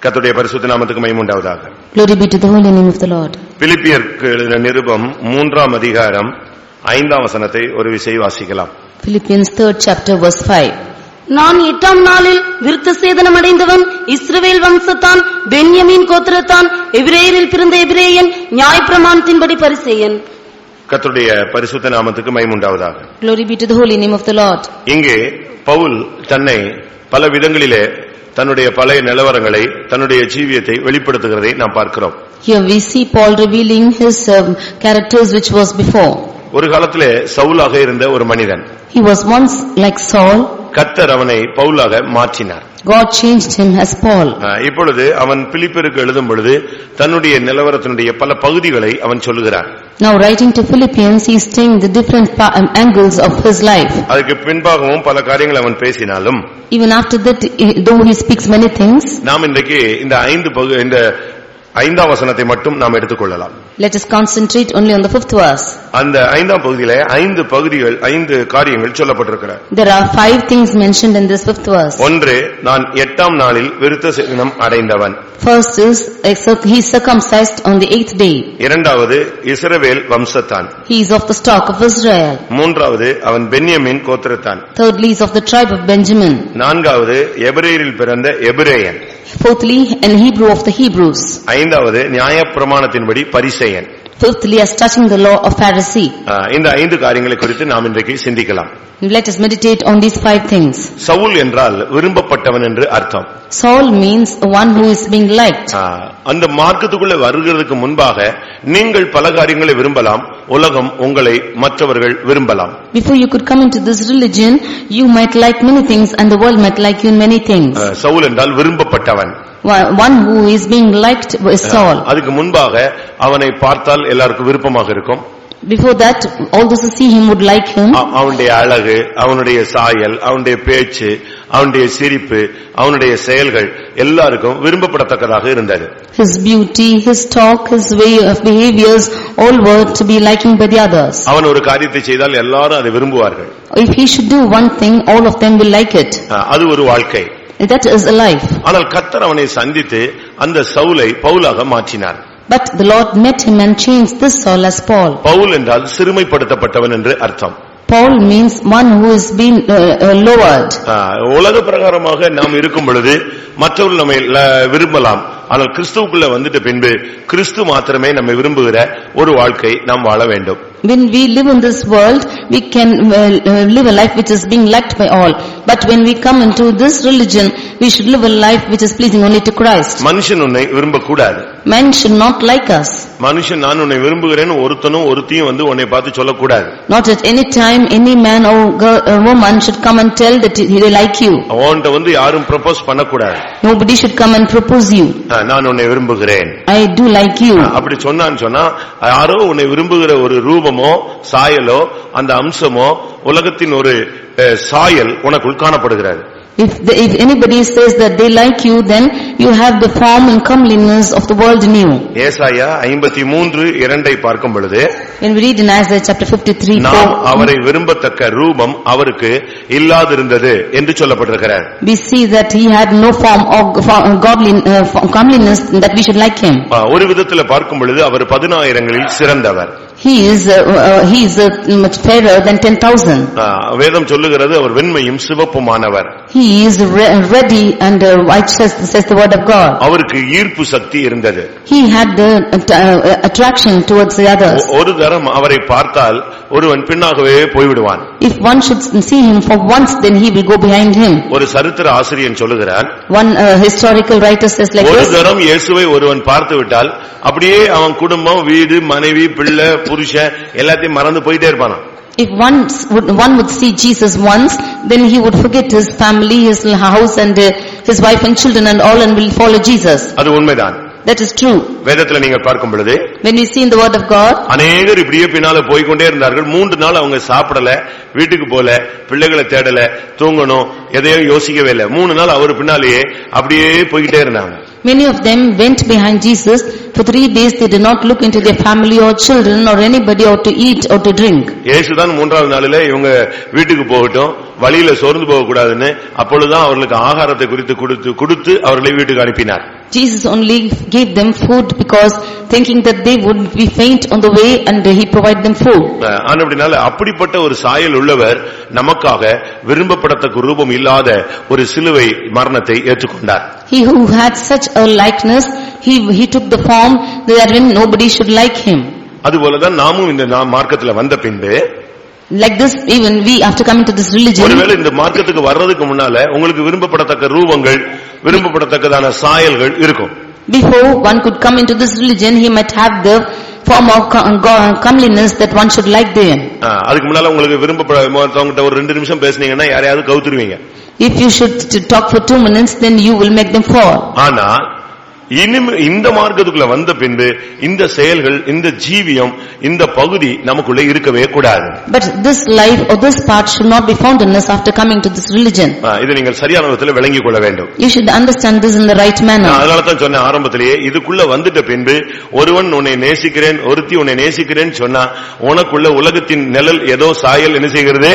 கர்த்தருடைய பரிசுத்த நாமத்துக்கு மகிமை உண்டாவதாக. Glory be to the holy name of the Lord. பிலிப்பியருக்கு எழுதின நிருபம் 3ஆம் அதிகாரம் 5ஆம் வசனத்தை ஒரு விசை வாசிக்கலாம். Philippians 3rd chapter verse 5. நான் 8ஆம் நாளில் விருத்த சேதனம் அடைந்தவன், இஸ்ரவேல் வம்சத்தான், பென்யமீன் கோத்திரத்தான், எபிரேயரில் பிறந்த எபிரேயன், நியாயப்பிரமாணத்தின்படி பரிசேயன். கர்த்தருடைய பரிசுத்த நாமத்துக்கு மகிமை உண்டாவதாக. Glory be to the holy name of the Lord. இங்கே பவுல் தன்னை பல விதங்களிலே தன்னுடைய பழைய நிலவரங்களை தன்னுடைய ஜீவியத்தை வெளிப்படுத்துகிறதை நாம் பார்க்கிறோம். Here we see Paul revealing his characters which was before. ஒரு காலத்திலே சவுலாக இருந்த ஒரு மனிதன். He was once like Saul. கர்த்தர் அவனை பவுலாக மாற்றினார். God changed him as Paul. இப்பொழுது அவன் பிலிப்பியருக்கு எழுதும் பொழுது தன்னுடைய நிலவரத்தினுடைய பல பகுதிகளை அவன் சொல்லுகிறார். Now writing to Philippians, he is saying the different angles of his life. அதுக்கு பின்பாகவும் பல காரியங்களை அவன் பேசினாலும், even after that, though he speaks many things, நாம் இன்றைக்கு இந்த 5ஆம் வசனத்தை மட்டும் நாம் எடுத்துக்கொள்ளலாம். let us concentrate only on the 5th verse. அந்த 5ஆம் பகுதியிலே 5 காரியங்கள் சொல்லப்பட்டிருக்கிறது. There are 5 things mentioned in this 5th verse. ஒன்று, நான் 8ஆம் நாளில் விருத்த சேதனம் அடைந்தவன். First is he circumcised on the 8th day. இரண்டாவது, இஸ்ரவேல் வம்சத்தான். He is of the stock of Israel. மூன்றாவது, அவன் பென்யமீன் கோத்திரத்தான். Thirdly, is of the tribe of Benjamin. நான்காவது, எபிரேயரில் பிறந்த எபிரேயன். Fourthly, an Hebrew of the Hebrews. ஐந்தாவது, நியாயப்பிரமாணத்தின்படி பரிசேயன். Fifthly, as touching the law of Pharisee. இந்த 5 காரியங்களை குறித்து நாம் இன்றைக்கு சிந்திக்கலாம். Let us meditate on these 5 things. Saul என்றால் விரும்பப்பட்டவன் என்று அர்த்தம். Saul means one who is being liked. அந்த மார்க்கத்துக்குள்ள வருகிறதுக்கு முன்பாக நீங்கள் பல காரியங்களை விரும்பலாம், உலகம் உங்களை மற்றவர்கள் விரும்பலாம். Before you could come into this religion, you might like many things and the world might like you in many things. Saul என்றால் விரும்பப்பட்டவன். One who is being liked is Saul. அதுக்கு முன்பாக அவனை பார்த்தால் எல்லாருக்கும் விருப்பமாக இருக்கும். Before that, all those who see him would like him. அவனுடைய அழகு, அவனுடைய சாயல், அவனுடைய பேச்சு, அவனுடைய சிரிப்பு, அவனுடைய செயல்கள் எல்லாருக்கும் விரும்பப்படத்தக்கதாக இருந்தது. His beauty, his talk, his way of behaviors, all were to be liking by the others. அவன் ஒரு காரியத்தை செய்தால் எல்லாரும் அதை விரும்புவார்கள். If he should do one thing, all of them will like it. அது ஒரு வாழ்க்கை. That is a life. ஆனால் கர்த்தர் அவனை சந்தித்து அந்த சவுலை பவுலாக மாற்றினார். But the Lord met him and changed this Saul as Paul. Pavul என்றால் சிறுமைப்படுத்தப்பட்டவன் என்று அர்த்தம். Paul means one who has been lowered. உலக பிரகாரமாக நாம் இருக்கும் பொழுது மற்றவர்கள் நம்மை விரும்பலாம், ஆனால் கிறிஸ்துவுக்குள்ள வந்துட்ட பின்பு கிறிஸ்து மாத்திரமே நம்மை விரும்புகிற ஒரு வாழ்க்கை நாம் வாழ வேண்டும். When we live in this world, we can live a life which is being liked by all. But when we come into this religion, we should live a life which is pleasing only to Christ. மனுஷன் உன்னை விரும்பக்கூடாது. Men should not like us. மனுஷன் நான் உன்னை விரும்புகிறேன் ஒருத்தனும் ஒருத்தியும் வந்து உன்னை பார்த்து சொல்லக்கூடாது. Not at any time any man or woman should come and tell that they like you. அவன்கிட்ட வந்து யாரும் ப்ரொபோஸ் பண்ணக்கூடாது. Nobody should come and propose you. நான் உன்னை விரும்புகிறேன், I do like you. அப்படி சொன்னா யாரோ உன்னை விரும்புகிற ஒரு ரூபமோ சாயலோ அந்த அம்சமோ உலகத்தின் ஒரு சாயல் உனக்குள் காணப்படுகிறது. If anybody says that they like you, then you have the form and comeliness of the world in you. ஏசாயா 53:2 பார்க்கும் பொழுது, when we read in Isaiah chapter 53, நாம் அவரை விரும்பத்தக்க ரூபம் அவருக்கு இல்லாதிருந்தது என்று சொல்லப்பட்டிருக்கிறார். we see that he had no form or comeliness that we should like him. ஒரு விதத்துல பார்க்கும் பொழுது அவர் 10,000களில் சிறந்தவர். He is much fairer than 10,000. வேதம் சொல்லுகிறது அவர் வெண்மையும் சிவப்புமானவர். He is ready and righteous, says the word of God. அவருக்கு ஈர்ப்பு சக்தி இருந்தது. He had the attraction towards the others. ஒரு தரம் அவரை பார்த்தால் ஒருவன் பின்னாகவே போய்விடுவான். If one should see him for once, then he will go behind him. ஒரு சரித்திர ஆசிரியன் சொல்லுகிறான், one historical writer says like this, ஒரு தரம் இயேசுவை ஒருவன் பார்த்து விட்டால் அப்படியே அவன் குடும்பம், வீடு, மனைவி, பிள்ளை, புருஷன் எல்லாத்தையும் மறந்து போயிட்டே இருப்பான். If one would see Jesus once, then he would forget his family, his house and his wife and children and all, and will follow Jesus. அது உண்மைதான். That is true. வேதத்துல நீங்க பார்க்கும் பொழுது, when we see in the word of God, அநேகர் இப்படியே பின்னால போய் கொண்டே இருந்தார்கள். 3 நாள் அவங்க சாப்பிடல, வீட்டுக்கு போல, பிள்ளைகளை தேடல, தூங்கணும், எதையும் யோசிக்கவே இல்லை. 3 நாள் அவர் பின்னாலேயே அப்படியே போய்கிட்டே இருந்தாங்க. Many of them went behind Jesus. For 3 days they did not look into their family or children or anybody or to eat or to drink. இயேசுதான் 3ஆவது நாளிலே இவங்க வீட்டுக்கு போகட்டும், வழியில சோர்ந்து போக கூடாதுன்னு அப்பொழுதுதான் அவர்களுக்கு ஆகாரத்தை குறித்து கொடுத்து அவர்களை வீட்டுக்கு அனுப்பினார். Jesus only gave them food because thinking that they would be faint on the way, and he provided them food. ஆனபடினால அப்படிப்பட்ட ஒரு சாயல் உள்ளவர் நமக்காக விரும்பப்படத்தக்க ரூபம் இல்லாத ஒரு சிலுவை மரணத்தை ஏற்றுக்கொண்டார். He who had such a likeness, he took the form that when nobody should like him. அதுபோலதான் நாமும் இந்த மார்க்கத்துல வந்த பின்பு, like this even we after coming to this religion, ஒருவேளை இந்த மார்க்கத்துக்கு வர்றதுக்கு முன்னால உங்களுக்கு விரும்பப்படத்தக்க ரூபங்கள், விரும்பப்படத்தக்கதான சாயல்கள் இருக்கும். Before one could come into this religion, he might have the form of comeliness that one should like them. அதுக்கு முன்னால உங்களுக்கு விரும்பப்படவங்கட்ட ஒரு 2 நிமிஷம் பேசுனீங்கன்னா யாரையாவது கவுத்துருவீங்க. If you should talk for 2 minutes, then you will make them fall. ஆனா இந்த மார்க்கத்துக்குள்ள வந்த பின்பு இந்த செயல்கள், இந்த ஜீவியம், இந்த பகுதி நமக்குள்ள இருக்கவே கூடாது. But this life or this part should not be found in us after coming to this religion. இதை நீங்கள் சரியான விதத்தில் விளங்கிக் கொள்ள வேண்டும். You should understand this in the right manner. அதனால தான் சொன்ன ஆரம்பத்திலேயே, இதுக்குள்ள வந்துட்ட பின்பு ஒருவன் உன்னை நேசிக்கிறேன், ஒருத்தி உன்னை நேசிக்கிறேன் சொன்னா உனக்குள்ள உலகத்தின் நிழல் ஏதோ சாயல் என்ன செய்கிறது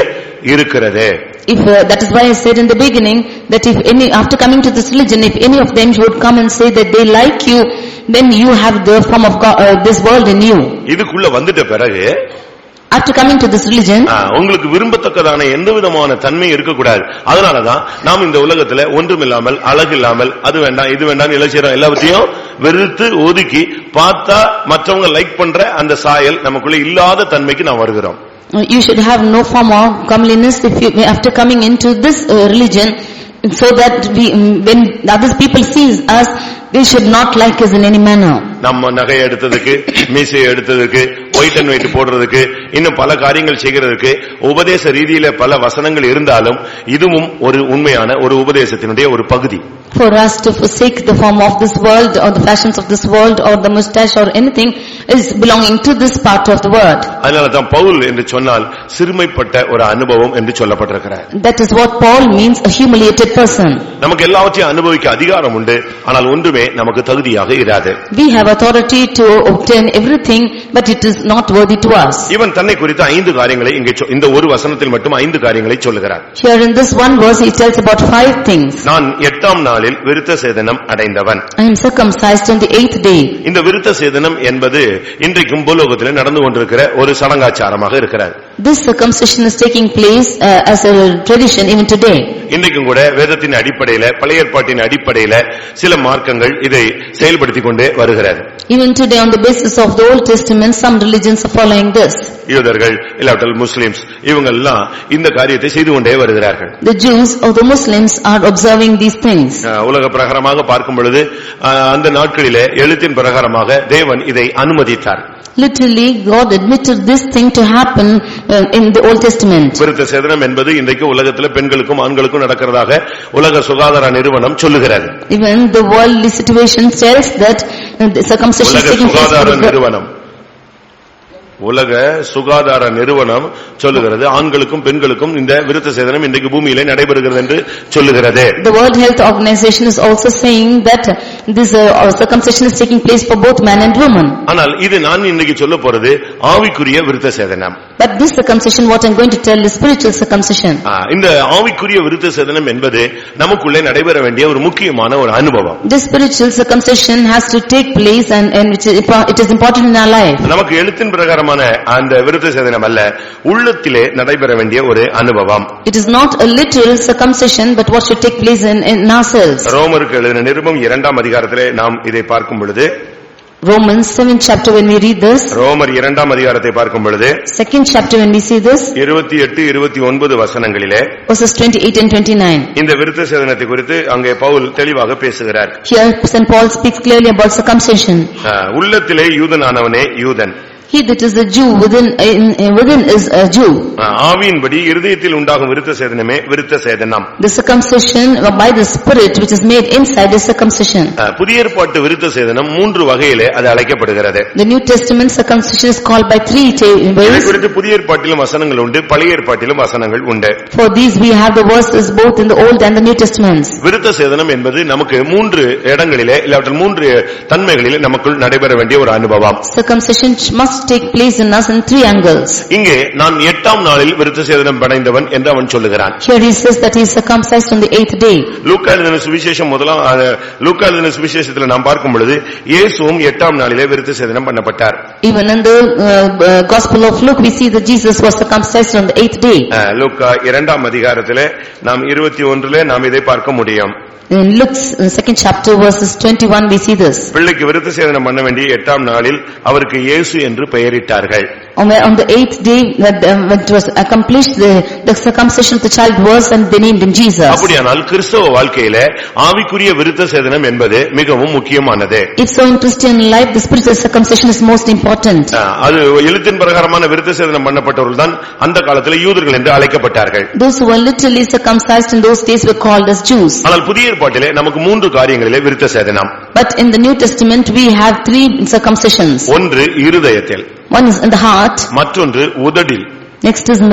இருக்கிறது. If that is why I said in the beginning that if any after coming to this religion, if any of them would come and say that they like you, then you have the form of God, this world in you. இதுக்குள்ள வந்துட்ட பிறகு, after coming to this religion, உங்களுக்கு விரும்பத்தக்கதான எந்த விதமான தன்மை இருக்க கூடாது. அதனாலதான் நாம் இந்த உலகத்துல ஒன்றுமில்லாமல், அழகில்லாமல், அது வேண்டாம் இது வேண்டாம் இலட்சியம் எல்லாவற்றையும் வெறுத்து ஒதுக்கி பார்த்தா மற்றவங்க லைக் பண்ற அந்த சாயல் நமக்குள்ள இல்லாத தன்மைக்கு நாம் வருகிறோம். You should have no form of comeliness if you after coming into this religion, so that when other people sees us, they should not like us in any manner. நம்ம நகை எடுத்ததுக்கு, மீசை எடுத்ததுக்கு, ஒயிட் அண்ட் ஒயிட் போடுறதுக்கு, இன்னும் பல காரியங்கள் செய்கிறதுக்கு உபதேச ரீதியில பல வசனங்கள் இருந்தாலும் இதுவும் ஒரு உண்மையான ஒரு உபதேசத்தினுடைய ஒரு பகுதி. For us to forsake the form of this world or the fashions of this world or the mustache or anything is belonging to this part of the world. அதனால தான் பவுல் என்று சொன்னால் சிறுமைப்பட்ட ஒரு அனுபவம் என்று சொல்லப்பட்டிருக்கிறார். That is what Paul means, a humiliated person. நமக்கு எல்லாவற்றையும் அனுபவிக்க அதிகாரம் உண்டு, ஆனால் ஒன்றுமே நமக்கு தகுதியாக இராது. We have authority to obtain everything, but it is not worthy to us. இவன் தன்னை குறித்த 5 காரியங்களை இங்கே இந்த ஒரு வசனத்தில் மட்டும் 5 காரியங்களை சொல்லுகிறார். Here in this one verse he tells about 5 things. நான் 8ஆம் நாளில் விருத்த சேதனம் அடைந்தவன். I am circumcised on the 8th day. இந்த விருத்த சேதனம் என்பது இன்றைக்கும் பூலோகத்தில் நடந்து கொண்டிருக்கிற ஒரு சடங்காச்சாரமாக இருக்கிறது. This circumcision is taking place as a tradition even today. இன்றைக்கும் கூட வேதத்தின் அடிப்படையில, பழைய ஏற்பாட்டின் அடிப்படையில சில மார்க்கங்கள் இதை செயல்படுத்திக் கொண்டே வருகிறது. Even today on the basis of the Old Testament, some religions are following this. யூதர்கள் இல்லாவிட்டால் முஸ்லிம்ஸ் இவங்க எல்லாம் இந்த காரியத்தை செய்து கொண்டே வருகிறார்கள். The Jews or the Muslims are observing these things. உலக பிரகாரமாக பார்க்கும் பொழுது அந்த நாட்களிலே எழுத்தின் பிரகாரமாக தேவன் இதை அனுமதித்தார். Literally God admitted this thing to happen in the Old Testament. விருத்த சேதனம் என்பது இன்றைக்கு உலகத்தில் பெண்களுக்கும் ஆண்களுக்கும் நடக்கிறதாக உலக சுகாதார நிறுவனம் சொல்லுகிறது. Even the worldly situation tells that the circumcision is taking place. உலக சுகாதார நிறுவனம் சொல்லுகிறது ஆண்களுக்கும் பெண்களுக்கும் இந்த விருத்த சேதனம் இன்றைக்கு பூமியிலே நடைபெறுகிறது என்று சொல்லுகிறது. The World Health Organization is also saying that this circumcision is taking place for both man and woman. ஆனால் இது நான் இன்னைக்கு சொல்ல போறது ஆவிக்குரிய விருத்த சேதனம். But this circumcision, what I am going to tell, is spiritual circumcision. இந்த ஆவிக்குரிய விருத்த சேதனம் என்பது நமக்குள்ளே நடைபெற வேண்டிய ஒரு முக்கியமான ஒரு அனுபவம். This spiritual circumcision has to take place and it is important in our life. நமக்கு எழுத்தின் பிரகாரமான அந்த விருத்த சேதனம் அல்ல, உள்ளத்திலே நடைபெற வேண்டிய ஒரு அனுபவம். It is not a literal circumcision, but what should take place in ourselves. ரோமருக்கு எழுதின நிருபம் 2ஆம் அதிகாரத்திலே நாம் இதை பார்க்கும் பொழுது, Romans 7th chapter when we read this, ரோமர் 2ஆம் அதிகாரத்தை பார்க்கும் பொழுது 2nd chapter when we see this, 28 29 வசனங்களிலே verses 28 and 29, இந்த விருத்த சேதனத்தை குறித்து அங்கே பவுல் தெளிவாக பேசுகிறார். here St. Paul speaks clearly about circumcision. உள்ளத்திலே யூதனானவனே யூதன், He that is a Jew within is a Jew. ஆவியின்படி இருதயத்தில் உண்டாகும் விருத்த சேதனமே விருத்த சேதனம். The circumcision by the spirit which is made inside is circumcision. புதிய ஏற்பாட்டு விருத்த சேதனம் 3 வகையிலே அது அழைக்கப்படுகிறது. The New Testament circumcision is called by 3 ways. இதை குறித்து புதிய ஏற்பாட்டிலும் வசனங்கள் உண்டு, பழைய ஏற்பாட்டிலும் வசனங்கள் உண்டு. For these we have the verses both in the Old and the New Testaments. விருத்த சேதனம் என்பது நமக்கு 3 இடங்களிலே இல்லாவிட்டால் 3 தன்மைகளிலே நமக்குள் நடைபெற வேண்டிய ஒரு அனுபவம். Circumcision must take place in us in three angles. இங்கே நான் 8ஆம் நாளில் விருத்த சேதனம் அடைந்தவன் என்று அவன் சொல்லுகிறான். Here he says that he is circumcised on the 8th day. லூக்கா எழுதின சுவிசேஷம் லூக்கா எழுதின சுவிசேஷத்தில் நாம் பார்க்கும் பொழுது இயேசுவும் 8ஆம் நாளிலே விருத்த சேதனம் பண்ணப்பட்டார். Even in the Gospel of Luke we see that Jesus was circumcised on the 8th day. லூக்கா 2ஆம் அதிகாரத்திலே நாம் 21லே நாம் இதை பார்க்க முடியும். In Luke's second chapter verses 21 we see this. பிள்ளைக்கு விருத்த சேதனம் பண்ண வேண்டிய 8ஆம் நாளில் அவருக்கு இயேசு என்று பெயரிட்டார்கள். On the 8th day when it was accomplished the circumcision of the child was and they named him Jesus. அப்படியானால் கிறிஸ்தவ வாழ்க்கையிலே ஆவிக்குரிய விருத்த சேதனம் என்பது மிகவும் முக்கியமானது. If so in Christian life the spiritual circumcision is most important. அது எழுத்தின் பிரகாரமான விருத்த சேதனம் பண்ணப்பட்டவர்கள் தான் அந்த காலத்தில் யூதர்கள் என்று அழைக்கப்பட்டார்கள். Those who were literally circumcised in those days were called as Jews. ஆனால் புதிய ஏற்பாட்டிலே நமக்கு 3 காரியங்களிலே விருத்த சேதனம். But in the New Testament we have 3 circumcisions. ஒன்று இருதயத்தில், one is in the heart, மற்றொன்று உதடில், next is in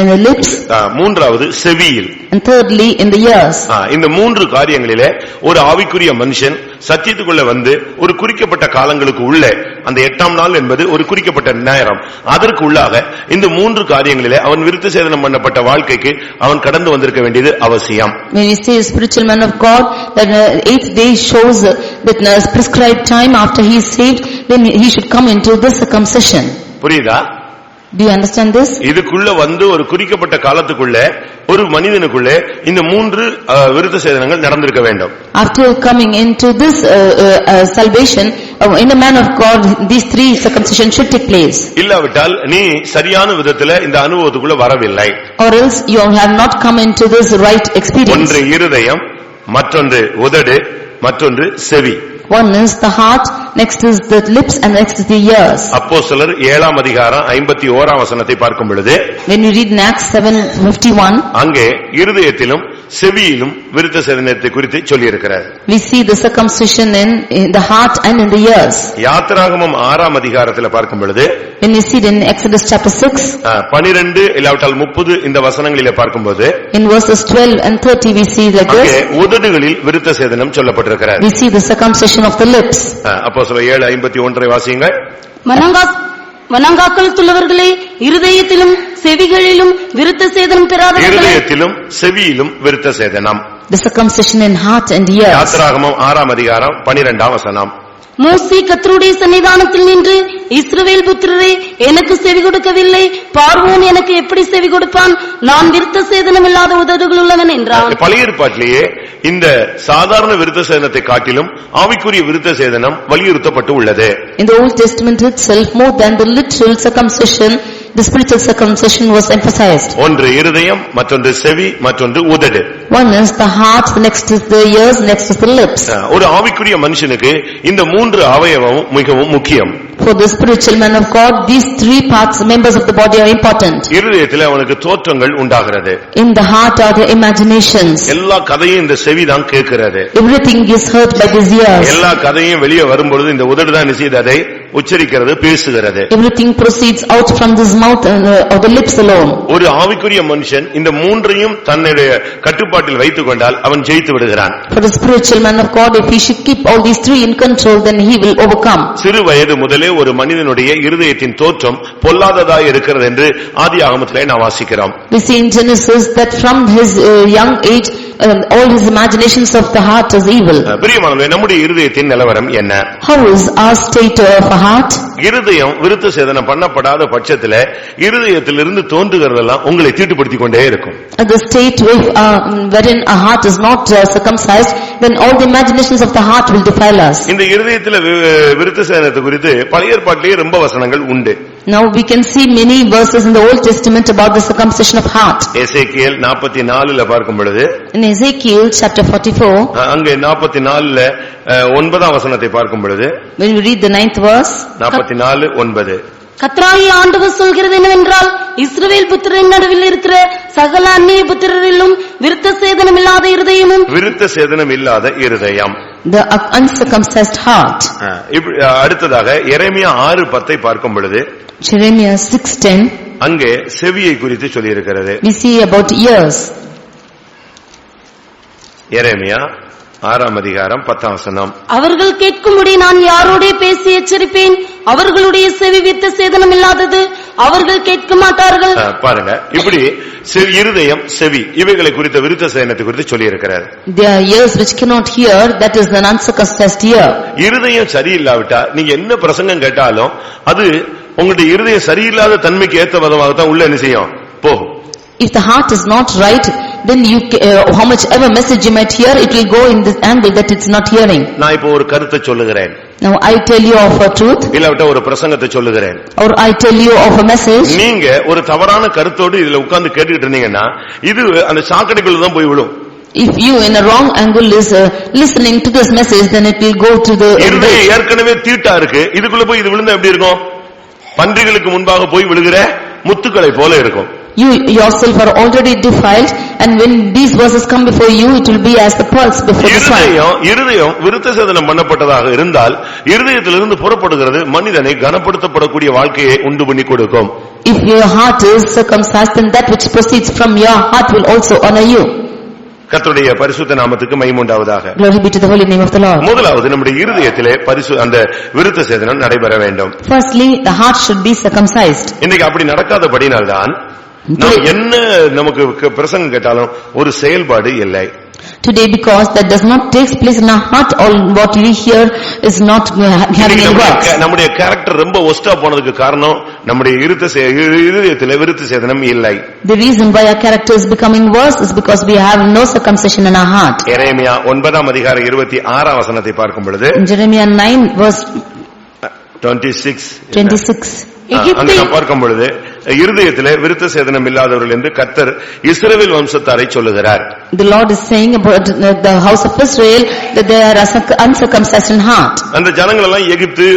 the lips, மூன்றாவது செவியில், and thirdly in the ears. இந்த 3 காரியங்களிலே ஒரு ஆவிக்குரிய மனுஷன் சத்தியத்துக்குள்ள வந்து ஒரு குறிக்கப்பட்ட காலங்களுக்கு உள்ளே அந்த 8ஆம் நாள் என்பது ஒரு குறிக்கப்பட்ட நேரம், அதற்கு உள்ளாக இந்த 3 காரியங்களிலே அவன் விருத்த சேதனம் பண்ணப்பட்ட வாழ்க்கைக்கு அவன் கடந்து வந்திருக்க வேண்டியது அவசியம். When we say spiritual man of God, that 8th day shows that prescribed time after he is saved, then he should come into this circumcision. புரியுதா? Do you understand this? இதுக்குள்ள வந்து ஒரு குறிக்கப்பட்ட காலத்துக்குள்ள ஒரு மனிதனுக்குள்ளே இந்த 3 விருத்த சேதனங்கள் நடந்திருக்க வேண்டும். After coming into this salvation in a man of God these 3 circumcision should take place. இல்லாவிட்டால் நீ சரியான விதத்துல இந்த அனுபவத்துக்குள்ள வரவில்லை. Or else you have not come into this right experience. ஒன்று இருதயம், மற்றொன்று உதடு, மற்றொன்று செவி. One is the heart, next is the lips, and next is the ears. அப்போஸ்தலர் 7ஆம் அதிகாரம் 51ஆம் வசனத்தை பார்க்கும் பொழுது, when you read in Acts 7:51, அங்கே இருதயத்திலும் செவியிலும் விருத்த சேதனத்தை குறித்து சொல்லி இருக்கிறார். we see the circumcision in the heart and in the ears. யாத்திராகமம் 6ஆம் அதிகாரத்தில் பார்க்கும் பொழுது, when you see it in Exodus chapter 6, 12 இல்லாவிட்டால் 30 இந்த வசனங்களிலே பார்க்கும்போது, in verses 12 and 30 we see like this, அங்கே உதடுகளில் விருத்த சேதனம் சொல்லப்பட்டிருக்கிறது. we see the circumcision of the lips. அப்போஸ்தலர் 7:51 வாசியுங்கள். வணங்காக்கள் துள்ளவர்களே, இருதயத்திலும் செவிகளிலும் விருத்த சேதனம் பெறாதவர்களே, இருதயத்திலும் செவியிலும் விருத்த சேதனம். the circumcision in heart and ears. யாத்திராகமம் 6ஆம் அதிகாரம் 12ஆம் வசனம். மோசே கர்த்தருடைய சன்னிதானத்தில் நின்று, இஸ்ரவேல் புத்திரரே, எனக்கு செவி கொடுக்கவில்லை, பார்வோன் எனக்கு எப்படி செவி கொடுப்பான், நான் விருத்த சேதனம் இல்லாத உதடுகள் உள்ளவன் என்றான். பழைய ஏற்பாட்டிலேயே இந்த சாதாரண விருத்த சேதனத்தை காட்டிலும் ஆவிக்குரிய விருத்த சேதனம் வலியுறுத்தப்பட்டு உள்ளது. In the Old Testament itself, more than the literal circumcision, the spiritual circumcision was emphasized. ஒன்று இருதயம், மற்றொன்று செவி, மற்றொன்று உதடு. One is the heart, next is the ears, next is the lips. ஒரு ஆவிக்குரிய மனுஷனுக்கு இந்த 3 அவயவமும் மிகவும் முக்கியம். For the spiritual man of God, these 3 parts, members of the body, are important. இருதயத்தில் அவனுக்கு தோற்றங்கள் உண்டாகிறது. In the heart are the imaginations. எல்லா கதையும் இந்த செவி தான் கேட்கிறது. Everything is heard by these ears. எல்லா கதையும் வெளியே வரும்பொழுது இந்த உதடு தான் அதை உச்சரிக்கிறது, பேசுகிறது. Everything proceeds out from this mouth or the lips alone. ஒரு ஆவிக்குரிய மனுஷன் இந்த 3ஐயும் தன்னுடைய கட்டுப்பாட்டில் வைத்துக் கொண்டால் அவன் ஜெயித்து விடுகிறான். For the spiritual man of God, if he should keep all these 3 in control, then he will overcome. சிறு வயது முதலே ஒரு மனிதனுடைய இருதயத்தின் தோற்றம் பொல்லாததாய் இருக்கிறது என்று ஆதியாகமத்திலே நாம் வாசிக்கிறோம். We see in Genesis that from his young age all his imaginations of the heart is evil. பிரியமானவர்களே, நம்முடைய இருதயத்தின் நிலவரம் என்ன? How is our state of a heart? இருதயம் விருத்த சேதனம் பண்ணப்படாத பட்சத்திலே இருதயத்திலிருந்து தோன்றுகிறதெல்லாம் உங்களை தீட்டுப்படுத்திக் கொண்டே இருக்கும். The state wherein a heart is not circumcised, then all the imaginations of the heart will defile us. இந்த இருதயத்தில் விருத்த சேதனத்தை குறித்து பழைய ஏற்பாட்டிலே ரொம்ப வசனங்கள் உண்டு. Now we can see many verses in the Old Testament about the circumcision of heart. எசேக்கியேல் 44ல பார்க்கும் பொழுது, in Ezekiel chapter 44, அங்கே 44ல 9ஆம் வசனத்தை பார்க்கும் பொழுது, when we read the 9th verse, 44:9, கர்த்தராகிய ஆண்டவர் சொல்கிறது என்னவென்றால், இஸ்ரவேல் புத்திரரின் நடுவில் இருக்கிற சகல அந்நிய புத்திரரிலும் விருத்த சேதனம் இல்லாத இருதயமும், விருத்த சேதனம் இல்லாத இருதயம், the uncircumcised heart. அடுத்ததாக எரேமியா 6:10 பார்க்கும் பொழுது, Jeremiah 6:10, அங்கே செவியை குறித்து சொல்லி இருக்கிறது. we see about ears. எரேமியா 6ஆம் அதிகாரம் 10ஆம் வசனம். அவர்கள் கேட்கும்படி நான் யாரோடே பேசி எச்சரிப்பேன், அவர்களுடைய செவி விருத்த சேதனம் இல்லாதது, அவர்கள் கேட்க மாட்டார்கள். பாருங்க, இப்படி இருதயம், செவி இவைகளை குறித்த விருத்த சேதனத்தை குறித்து சொல்லி இருக்கிறார். There are ears which cannot hear, that is an uncircumcised ear. இருதயம் சரியில்லாவிட்டா நீங்க என்ன பிரசங்கம் கேட்டாலும் அது உங்களுடைய இருதயம் சரியில்லாத தன்மைக்கு ஏற்ற விதமாகத்தான் உள்ள என்ன செய்யும், போகும். If the heart is not right, then you how much ever message you might hear, it will go in this angle that it's not hearing. நான் இப்போ ஒரு கருத்தை சொல்லுகிறேன், now I tell you of a truth, இல்லாவிட்டா ஒரு பிரசங்கத்தை சொல்லுகிறேன், or I tell you of a message. நீங்க ஒரு தவறான கருத்தோடு இதுல உட்கார்ந்து கேட்டுக்கிட்டு இருந்தீங்கன்னா இது அந்த சாக்கடைக்குள்ள தான் போய் விடும். If you in a wrong angle is listening to this message, then it will go to the இருதயம் ஏற்கனவே தீட்டா இருக்கு, இதுக்குள்ள போய் இது விழுந்தா எப்படி இருக்கும்? பன்றிகளுக்கு முன்பாக போய் விழுகிற முத்துக்களை போல இருக்கும். You yourself are already defiled, and when these verses come before you, it will be as the pearls before the swine. இருதயம் விருத்த சேதனம் பண்ணப்பட்டதாக இருந்தால் இருதயத்திலிருந்து புறப்படுகிறது மனிதனை கனப்படுத்தப்படக்கூடிய வாழ்க்கையை உண்டு பண்ணி கொடுக்கும். If your heart is circumcised, then that which proceeds from your heart will also honor you. கர்த்தருடைய பரிசுத்த நாமத்துக்கு மகிமை உண்டாவதாக. Glory be to the holy name of the Lord. முதலாவது நம்முடைய இருதயத்திலே அந்த விருத்த சேதனம் நடைபெற வேண்டும். Firstly, the heart should be circumcised. இன்னைக்கு அப்படி நடக்காதபடினால்தான் நாம் என்ன நமக்கு பிரசங்கம் கேட்டாலும் ஒரு செயல்பாடு இல்லை. Today, because that does not take place in our heart, all what we hear is not having any works. நம்முடைய கேரக்டர் ரொம்ப ஒஸ்டா போனதுக்கு காரணம் நம்முடைய இருதயத்திலே விருத்த சேதனம் இல்லை. The reason why our character is becoming worse is because we have no circumcision in our heart. எரேமியா 9:26 வசனத்தை பார்க்கும் பொழுது, Jeremiah 9 verse 26 அங்கே பார்க்கும் பொழுது இருதயத்திலே விருத்த சேதனம் இல்லாதவர்கள் என்று கர்த்தர் இஸ்ரவேல் வம்சத்தாரை சொல்லுகிறார். The Lord is saying about the house of Israel that they are uncircumcised in heart. அந்த ஜனங்கள் எல்லாம் எகிப்து,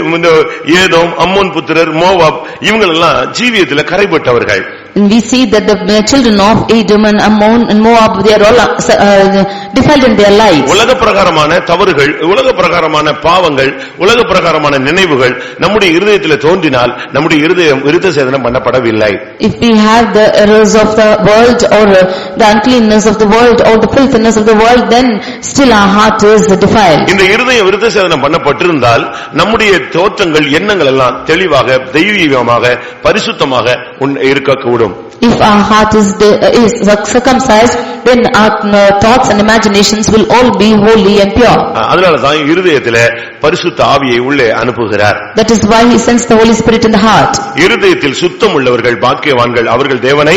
ஏதோம், அம்மோன் புத்திரர், மோவாப் இவங்க எல்லாம் ஜீவியத்திலே கரைப்பட்டவர்கள். And we see that the children of Edom and Ammon and Moab, they are all defiled in their lives. உலக பிரகாரமான தவறுகள், உலக பிரகாரமான பாவங்கள், உலக பிரகாரமான நினைவுகள் நம்முடைய இருதயத்திலே தோன்றினால் நம்முடைய இருதயம் விருத்த சேதனம் பண்ணப்படவில்லை. If we have the errors of the world or the uncleanness of the world or the filthiness of the world, then still our heart is defiled. இந்த இருதயம் விருத்த சேதனம் பண்ணப்பட்டிருந்தால் நம்முடைய தோற்றங்கள், எண்ணங்கள் எல்லாம் தெளிவாக, தெய்வீகமாக, பரிசுத்தமாக இருக்கக்கூடும். If our heart is circumcised, then our thoughts and imaginations will all be holy and pure. அதனால தான் இருதயத்திலே பரிசுத்த ஆவியை உள்ளே அனுப்புகிறார். That is why he sends the Holy Spirit in the heart. இருதயத்தில் சுத்தம் உள்ளவர்கள் பாக்கியவான்கள், அவர்கள் தேவனை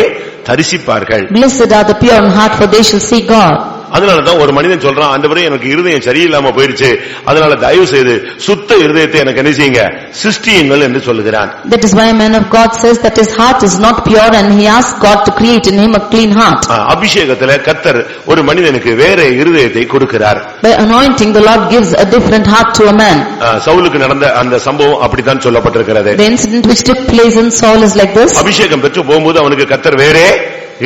தரிசிப்பார்கள். Blessed are the pure in heart, for they shall see God. அதனால தான் ஒரு மனிதன் சொல்றான், ஆண்டவரே எனக்கு இருதயம் சரியில்லாம போயிடுச்சு, அதனால தயவு செய்து சுத்த இருதயத்தை எனக்கு என்ன செய்யுங்க, சிருஷ்டியுங்கள் என்று சொல்லுகிறான். That is why a man of God says that his heart is not pure, and he asks God to create in him a clean heart. அபிஷேகத்திலே கர்த்தர் ஒரு மனிதனுக்கு வேற இருதயத்தை கொடுக்கிறார். By anointing, the Lord gives a different heart to a man. சவுலுக்கு நடந்த அந்த சம்பவம் அப்படித்தான் சொல்லப்பட்டிருக்கிறது. The incident which took place in Saul is like this. அபிஷேகம் பெற்று போகும்போது அவனுக்கு கர்த்தர் வேற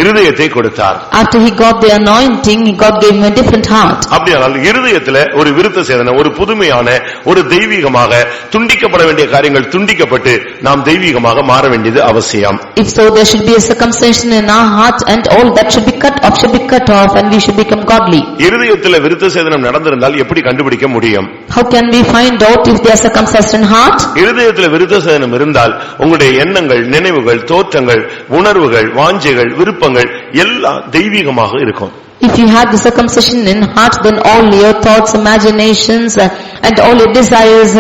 இருதயத்தை கொடுத்தார். After he got the anointing, God gave him a different heart. அப்படியானால் இருதயத்திலே ஒரு விருத்த சேதனம், ஒரு புதுமையான, ஒரு தெய்வீகமாக துண்டிக்கப்பட வேண்டிய காரியங்கள் துண்டிக்கப்பட்டு நாம் தெய்வீகமாக மாற வேண்டியது அவசியம். If so, there should be a circumcision in our heart, and all that should be cut off, and we should become godly. இருதயத்திலே விருத்த சேதனம் நடந்திருந்தால் எப்படி கண்டுபிடிக்க முடியும்? How can we find out if they are circumcised in heart? இருதயத்திலே விருத்த சேதனம் இருந்தால் உங்களுடைய எண்ணங்கள், நினைவுகள், தோற்றங்கள், உணர்வுகள், வாஞ்சைகள், விருப்பங்கள் எல்லாம் தெய்வீகமாக இருக்கும். If you have the circumcision in heart, then all your thoughts, imaginations, and all your desires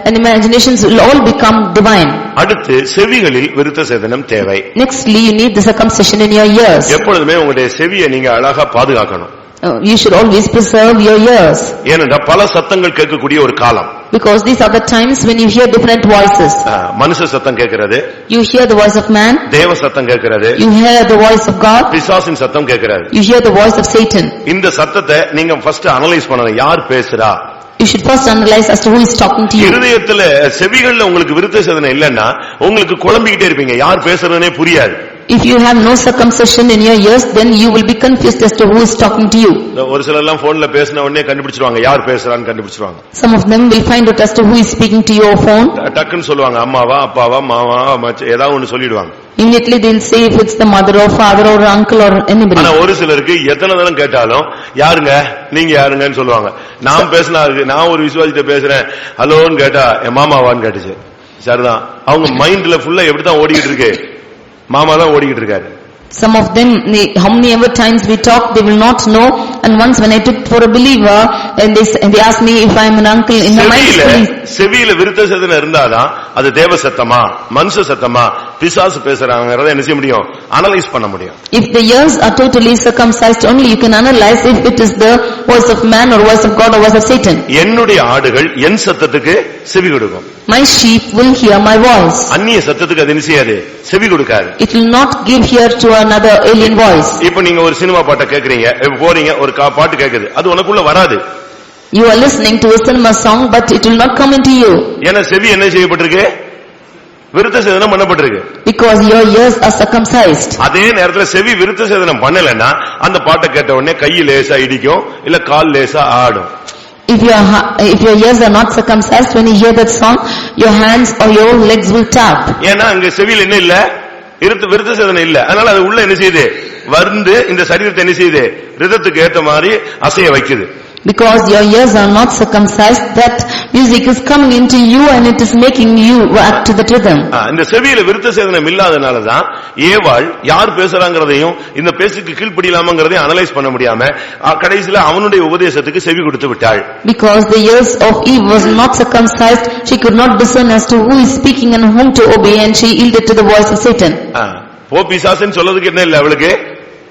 and imaginations will all become divine. அடுத்து செவிகளில் விருத்த சேதனம் தேவை. Nextly, you need the circumcision in your ears. எப்பொழுதுமே உங்களுடைய செவியை நீங்க அழகா பாதுகாக்கணும். You should always preserve your ears. ஏனென்றா பல சத்தங்கள் கேட்கக்கூடிய ஒரு காலம். Because these are the times when you hear different voices. மனுஷ சத்தம் கேட்கிறது, you hear the voice of man. தேவ சத்தம் கேட்கிறது, you hear the voice of God. பிசாசின் சத்தம் கேட்கிறது, you hear the voice of Satan. இந்த சத்தத்தை நீங்க ஃபர்ஸ்ட் அனலைஸ் பண்ணணும். யார் பேசுறா? You should first analyze as to who is talking to you. இருதயத்துல செவிகள்ல உங்களுக்கு விருத்த சேதனம் இல்லன்னா உங்களுக்கு குழம்பிக்கிட்டே இருப்பீங்க, யார் பேசுறதுனே புரியாது. If you have no circumcision in your ears, then you will be confused as to who is talking to you. ஒரு சிலர் எல்லாம் போன்ல பேசின உடனே கண்டுபிடிச்சிடுவாங்க, யார் பேசுறான்னு கண்டுபிடிச்சிடுவாங்க. Some of them will find out as to who is speaking to your phone. டக்குன்னு சொல்லுவாங்க, அம்மாவா, அப்பாவா, மாமா, ஏதாவது ஒன்னு சொல்லிடுவாங்க. Immediately they will say if it's the mother or father or uncle or anybody. ஆனா ஒரு சிலருக்கு எத்தனை தரம் கேட்டாலும் யாருங்க, நீங்க யாருங்கன்னு சொல்லுவாங்க. நான் பேசினா, நான் ஒரு விசுவாசிட்ட பேசுறேன், ஹலோன்னு கேட்டா என் மாமாவான்னு கேட்டுச்சு. சரிதான். அவங்க மைண்ட்ல ஃபுல்லா எப்படிதான் ஓடிக்கிட்டு இருக்கு? மாமா தான் ஓடிக்கிட்டு இருக்காரு. Some of them, how many ever times we talk, they will not know. And once when I took for a believer, and they asked me if I am an uncle in the mind. செவியில விருத்த சேதனம் இருந்தாதான் அது தேவ சத்தமா மனுஷ சத்தமா பிசாசு பேசுறாங்கறத என்ன செய்ய முடியும்? அனலைஸ் பண்ண முடியும். If the ears are totally circumcised, only you can analyze if it is the voice of man or voice of God or voice of Satan. என்னுடைய ஆடுகள் என் சத்தத்துக்கு செவி கொடுக்கும். My sheep will hear my voice. அந்நிய சத்தத்துக்கு அது என்ன செய்யாது? செவி கொடுக்காது. It will not give ear to another alien voice. இப்போ நீங்க ஒரு சினிமா பாட்டை கேக்குறீங்க, போறீங்க, ஒரு பாட்டு கேக்குது, அது உனக்குள்ள வராது. You are listening to a cinema song, but it will not come into you. ஏன்னா செவி என்ன செய்யப்பட்டிருக்கு? விருத்த சேதனம் பண்ணப்பட்டிருக்கு. Because your ears are circumcised. அதே நேரத்துல செவி விருத்த சேதனம் பண்ணலன்னா அந்த பாட்டை கேட்ட உடனே கை லேசா இடிக்கும், இல்ல கால் லேசா ஆடும். If your ears are not circumcised, when you hear that song, your hands or your legs will tap. ஏன்னா அங்க செவியில் என்ன இல்ல? விருத்த சேதனம் இல்ல. அதனால அது உள்ள என்ன செய்யுது? வந்து இந்த சரீரத்தை என்ன செய்யுது? ரிதத்துக்கு ஏத்த மாதிரி அசைய வைக்குது. Because your ears are not circumcised, that music is coming into you and it is making you act to the rhythm. இந்த செவியில விருத்த சேதனம் இல்லாதனால தான் ஏவாள் யார் பேசுறாங்கறதையும் இந்த பேச்சுக்கு கீழ்ப்படியலாமங்கறதை அனலைஸ் பண்ண முடியாம கடைசில அவனுடைய உபதேசத்துக்கு செவி கொடுத்து விட்டாள். Because the ears of Eve was not circumcised, she could not discern as to who is speaking and whom to obey, and she yielded to the voice of Satan. பிசாசுன்னு சொல்றதுக்கு என்ன இல்ல அவளுக்கு?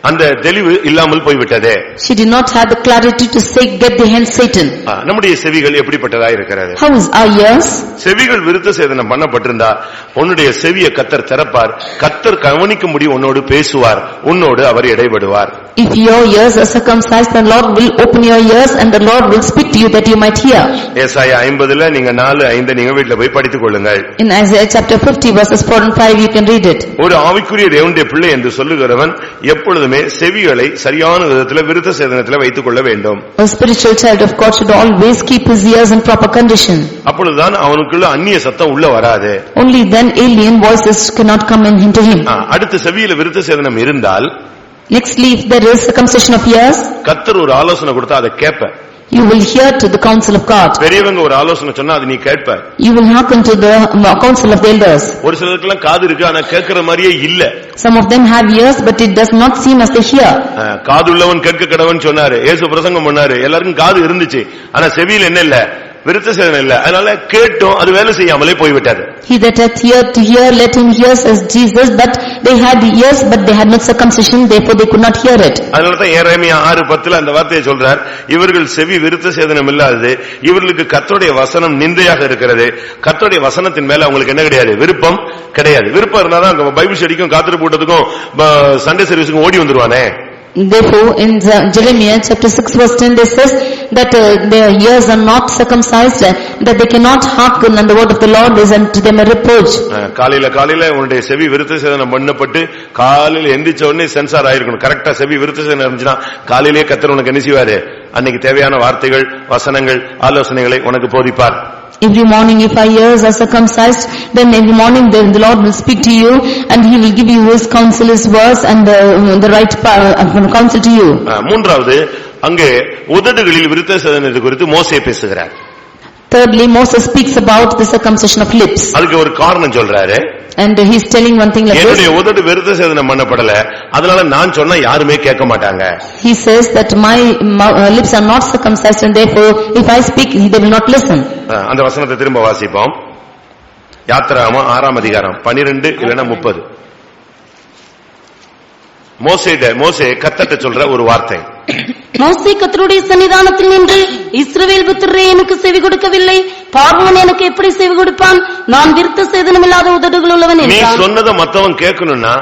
அந்த தெளிவு இல்லாமல் போய்விட்டதே. She did not have the clarity to say get the hand Satan. நம்முடைய செவிகள் எப்படிப்பட்டதா இருக்கிறது? How is our ears? செவிகள் விருத்த சேதனம் பண்ணப்பட்டிருந்தா உன்னுடைய செவியை கர்த்தர் திறப்பார். கர்த்தர் கவனிக்கும்படி உன்னோடு பேசுவார். உன்னோடு அவர் இடைபடுவார். If your ears are circumcised, the Lord will open your ears and the Lord will speak to you that you might hear. ஏசாயா 50ல நீங்க 4:5 நீங்க வீட்ல போய் படித்துக் கொள்ளுங்கள். In Isaiah chapter 50 verses 4 and 5 you can read it. ஒரு ஆவிக்குரிய தேவனுடைய பிள்ளை என்று சொல்லுகிறவன் எப்பொழுதுமே செவிகளை சரியான விதத்துல விருத்த சேதனத்துல வைத்துக் கொள்ள வேண்டும். A spiritual child of God should always keep his ears in proper condition. அப்பொழுதுதான் அவனுக்குள்ள அந்நிய சத்தம் உள்ள வராது. Only then alien voices cannot come into him. அடுத்து செவியில விருத்த சேதனம் இருந்தால், nextly if there is circumcision of ears, கர்த்தர் ஒரு ஆலோசனை கொடுத்தா அதை கேட்ப. You will hear to the counsel of God. பெரியவங்க ஒரு ஆலோசனை சொன்னா அது நீ கேட்ப. You will hearken to the counsel of the elders. ஒரு சிலருக்குலாம் காது இருக்கு ஆனா கேட்கிற மாதிரியே இல்ல. Some of them have ears but it does not seem as they hear. காது உள்ளவன் கேட்க கடவன் சொன்னாரு, இயேசு பிரசங்கம் பண்ணாரு, எல்லாருக்கும் காது இருந்துச்சு ஆனா செவியில் என்ன இல்ல? விருத்த சேதனம் இல்ல. அதனால கேட்டோம், அது வேலை செய்யாமலே போய்விட்டது. He that hath ear to hear, let him hear, says Jesus, but they had ears but they had not circumcision, therefore they could not hear it. அதனால தான் எரேமியா 6:10 அந்த வார்த்தையை சொல்றார், இவர்கள் செவி விருத்த சேதனம் இல்லாதது, இவர்களுக்கு கர்த்தருடைய வசனம் நிந்தையாக இருக்கிறது. கர்த்தருடைய வசனத்தின் மேல அவங்களுக்கு என்ன கிடையாது? விருப்பம் கிடையாது. விருப்பம் இருந்தாதான் பைபிள் ஸ்டடிக்கும் காத்திரு கூட்டத்துக்கும் சண்டே சர்வீஸுக்கும் ஓடி வந்துருவானே. Therefore in Jeremiah chapter 6 verse 10 they says that their ears are not circumcised, that they cannot hearken, and the word of the Lord is unto them a reproach. காலையில உன்னுடைய செவி விருத்த சேதனம் பண்ணப்பட்டு காலையில எந்திரிச்ச உடனே சென்சார் ஆயிருக்கணும். கரெக்டா செவி விருத்த சேதனம் இருந்துச்சுன்னா காலையிலேயே கர்த்தர் உனக்கு என்ன செய்வாரு? அன்னைக்கு தேவையான வார்த்தைகள், வசனங்கள், ஆலோசனைகளை உனக்கு போதிப்பார். Every morning if our ears are circumcised, then every morning the Lord will speak to you and he will give you his counsel, his words, and the right counsel to you. மூன்றாவது, அங்கே உதடுகளில் விருத்த சேதனத்தை குறித்து மோசே பேசுகிறார். Thirdly, Moses speaks about the circumcision of lips. அதுக்கு ஒரு காரணம் சொல்றாரு. And he is telling one thing like this. என்னுடைய உதடு விருத்த சேதனம் பண்ணப்படல, அதனால நான் சொன்னா யாருமே கேட்க மாட்டாங்க. He says that my lips are not circumcised and therefore if I speak they will not listen. அந்த வசனத்தை திரும்ப வாசிப்போம். யாத்திராகமம் 6ஆம் அதிகாரம் 12 இல்லனா 30. மோசே கர்த்தர்ட்ட சொல்ற ஒரு வார்த்தை. மோசே கர்த்தருடைய சன்னிதானத்தில் நின்று இஸ்ரவேல் புத்திரரே எனக்கு செவி கொடுக்கவில்லை, பார்வோன் எனக்கு எப்படி செவி கொடுப்பான்? நான் விருத்த சேதனம் இல்லாத உதடுகள் உள்ளவன் என்றான். நீ சொன்னதை மத்தவன் கேட்கணும்னா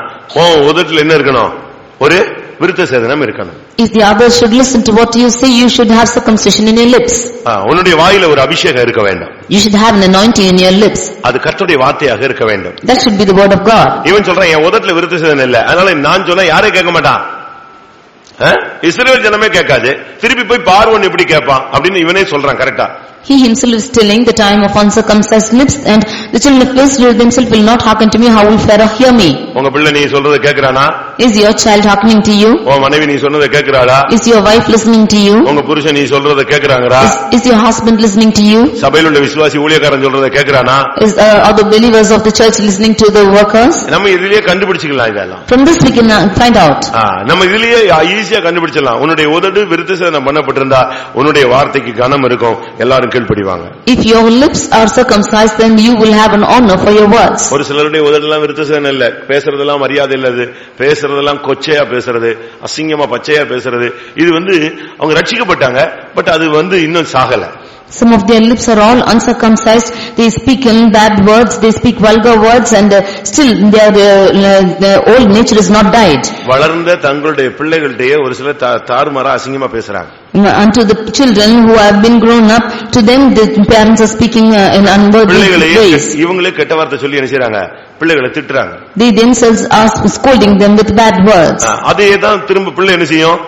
உன் உதட்டுல என்ன இருக்கணும்? ஒரு விருத்த சேதனம் இருக்கணும். If the others should listen to what you say, you should have circumcision in your lips. உன்னுடைய வாயில ஒரு அபிஷேகம் இருக்க வேண்டும். You should have an anointing in your lips. அது கர்த்தருடைய வார்த்தையாக இருக்க வேண்டும். That should be the word of God. இவன் சொல்றான் என் உதட்டுல விருத்த சேதனம் இல்ல, அதனால நான் சொன்னா யாரே கேட்க மாட்டான். இஸ்ரவேல் ஜனமே கேட்காது, திருப்பி போய் பார்வோன் எப்படி கேட்பான் அப்படின்னு இவனே சொல்றான். கரெக்டா? He himself is telling the time of uncircumcised lips, and the children of Israel themselves will not hearken to me. How will Pharaoh hear me? உங்க பிள்ளை நீ சொல்றத கேக்குறானா? Is your child hearkening to you? உன் மனைவி நீ சொன்னதை கேக்குறாளா? Is your wife listening to you? உங்க புருஷன் நீ சொல்றதை கேக்குறாங்களா? Is your husband listening to you? சபையில உள்ள விசுவாசி ஊழியக்காரன் சொல்றதை கேக்குறானா? Are the believers of the church listening to the workers? நம்ம இதிலேயே கண்டுபிடிச்சுக்கலாம் இதெல்லாம். From this we can find out. நம்ம இதிலேயே ஈஸியா கண்டுபிடிச்சிடலாம். உன்னுடைய உதடு விருத்தசேதனம் பண்ணப்பட்டிருந்தா உன்னுடைய வார்த்தைக்கு கனம் இருக்கும், எல்லாரும் கீழ்ப்படிவாங்க. If your lips are circumcised, then you will have an honor for your words. ஒரு சிலருடைய உதடெல்லாம் விருத்தசேதனம் இல்ல, பேசுறதெல்லாம் மரியாதை இல்லது, பேசுறதெல்லாம் கொச்சையா பேசுறது, அசிங்கமா பச்சையா பேசுறது. இது அவங்க ரட்சிக்கப்பட்டாங்க, பட் அது இன்னும் சாகல. Some of their lips are all uncircumcised. They speak in bad words, they speak vulgar words, and still their old nature is not died. வளர்ந்த தங்களுடைய பிள்ளைகளிடையே ஒரு சில தாறுமாறா அசிங்கமா பேசுறாங்க. Unto the children who have been grown up, to them the parents are speaking in unworthy ways. இவங்களே கெட்ட வார்த்தை சொல்லி என்ன செய்றாங்க? பிள்ளைகளை திட்டுறாங்க. They themselves are scolding them with bad words. அதே தான் திரும்ப பிள்ளை என்ன செய்யும்?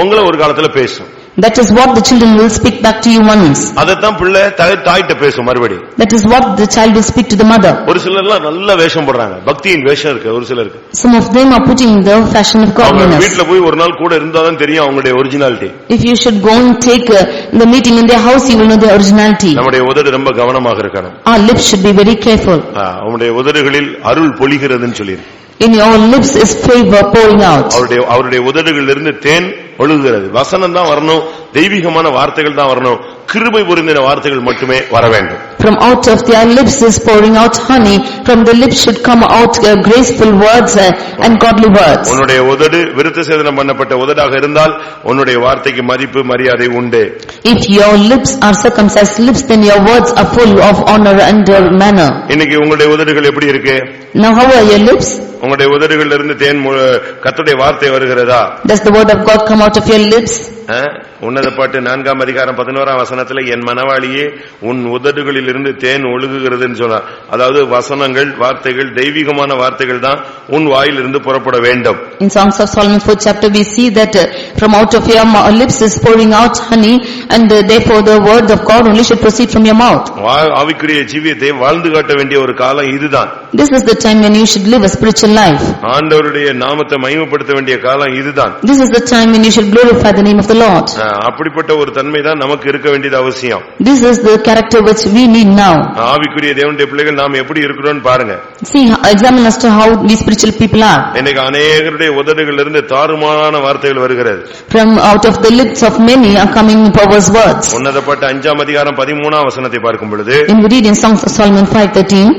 உங்களை ஒரு காலத்துல பேசும். That is what the children will speak back to you once. அதத்தான் பிள்ளை தாயிட்ட பேசும் மறுபடி. That is what the child will speak to the mother. ஒரு சிலர்லாம் நல்ல வேஷம் போடுறாங்க, பக்தியின் வேஷம் இருக்கு ஒரு சிலருக்கு. Some of them are putting the fashion of godliness. வீட்ல போய் ஒரு நாள் கூட இருந்தாதான் தெரியும் அவங்களுடைய originality. If you should go and take the meeting in their house, you will know their originality. நம்முடைய உதடு ரொம்ப கவனமாக இருக்கணும். Our lips should be very careful. அவங்களுடைய உதடுகளில் அருள் பொழிகிறதுன்னு சொல்லிருக்கு. In your lips is favor pouring out. அவருடைய உதடுகளிலிருந்து தேன் ஒழுகுகிறது. வசனம் தான் வரணும், தெய்வீகமான வார்த்தைகள் தான் வரணும், கிருபை பொருந்தின வார்த்தைகள் மட்டுமே வர வேண்டும். From out of their lips is pouring out honey. From the lips should come out graceful words and godly words. உன்னுடைய உதடு விருத்தசேதனம் பண்ணப்பட்ட உதடாக இருந்தால் உன்னுடைய வார்த்தைக்கு மதிப்பு மரியாதை உண்டு. If your lips are circumcised lips, then your words are full of honor and manner. இன்னைக்கு உங்களுடைய உதடுகள் எப்படி இருக்கு? Now how are your lips? உங்களுடைய உதடுகளில் இருந்து தேன் கர்த்தருடைய வார்த்தை வருகிறதா? Does the word of God come out of your lips? உன்னத பாட்டு 4ஆம் அதிகாரம் 11ஆம் வசனத்துல என் மனவாளியே உன் உதடுகளில் இருந்து தேன் ஒழுகுகிறதுன்னு சொன்னார். அதாவது வசனங்கள் வார்த்தைகள் தெய்வீகமான வார்த்தைகள் தான் உன் வாயிலிருந்து புறப்பட வேண்டும். In Songs of Solomon 4th chapter we see that from out of your lips is pouring out honey, and therefore the word of God only should proceed from your mouth. ஆவிக்குரிய ஜீவியத்தை வாழ்ந்து காட்ட வேண்டிய ஒரு காலம் இதுதான். This is the time when you should live a spiritual life. ஆண்டவருடைய நாமத்தை மகிமைப்படுத்த வேண்டிய காலம் இதுதான். This is the time when you should glorify the name of the Lord. அப்படிப்பட்ட ஒரு தன்மை தான் நமக்கு இருக்க வேண்டியது அவசியம். This is the character which we need now. ஆவிக்குரிய தேவனுடைய பிள்ளைகள் நாம் எப்படி இருக்கிறோம்னு பாருங்க. See, examine as to how we spiritual people are. இன்னைக்கு अनेகருடைய உதடுகளிலிருந்து தாறுமாறான வார்த்தைகள் வருகிறது. From out of the lips of many are coming perverse words. உன்னதப்பட்ட 5ஆம் அதிகாரம் 13ஆம் வசனத்தை பார்க்கும் பொழுது in we read in Songs of Solomon 5:13,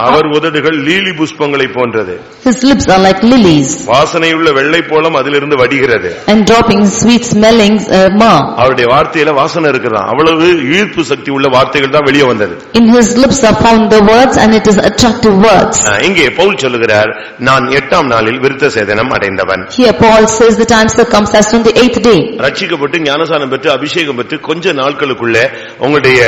அவர் உதடுகள் லீலி புஷ்பங்களை போன்றது. His lips are like lilies. வாசனையுள்ள வெள்ளை போலம் அதிலிருந்து வடிகிறது. And dropping sweet smelling myrrh. அவருடைய வார்த்தையில வாசனை இருக்குதான். அவ்வளவு ஈர்ப்பு சக்தி உள்ள வார்த்தைகள் தான் வெளியே வந்தது. In his lips are found the words, and it is attractive words. இங்கே பவுல் சொல்லுகிறார், நான் 8ஆம் நாளில் விருத்தசேதனம் அடைந்தவன். Here Paul says that I am circumcised on the 8th day. ரட்சிக்கப்பட்டு ஞானசானம் பெற்று அபிஷேகம் பெற்று கொஞ்ச நாட்களுக்குள்ள உங்களுடைய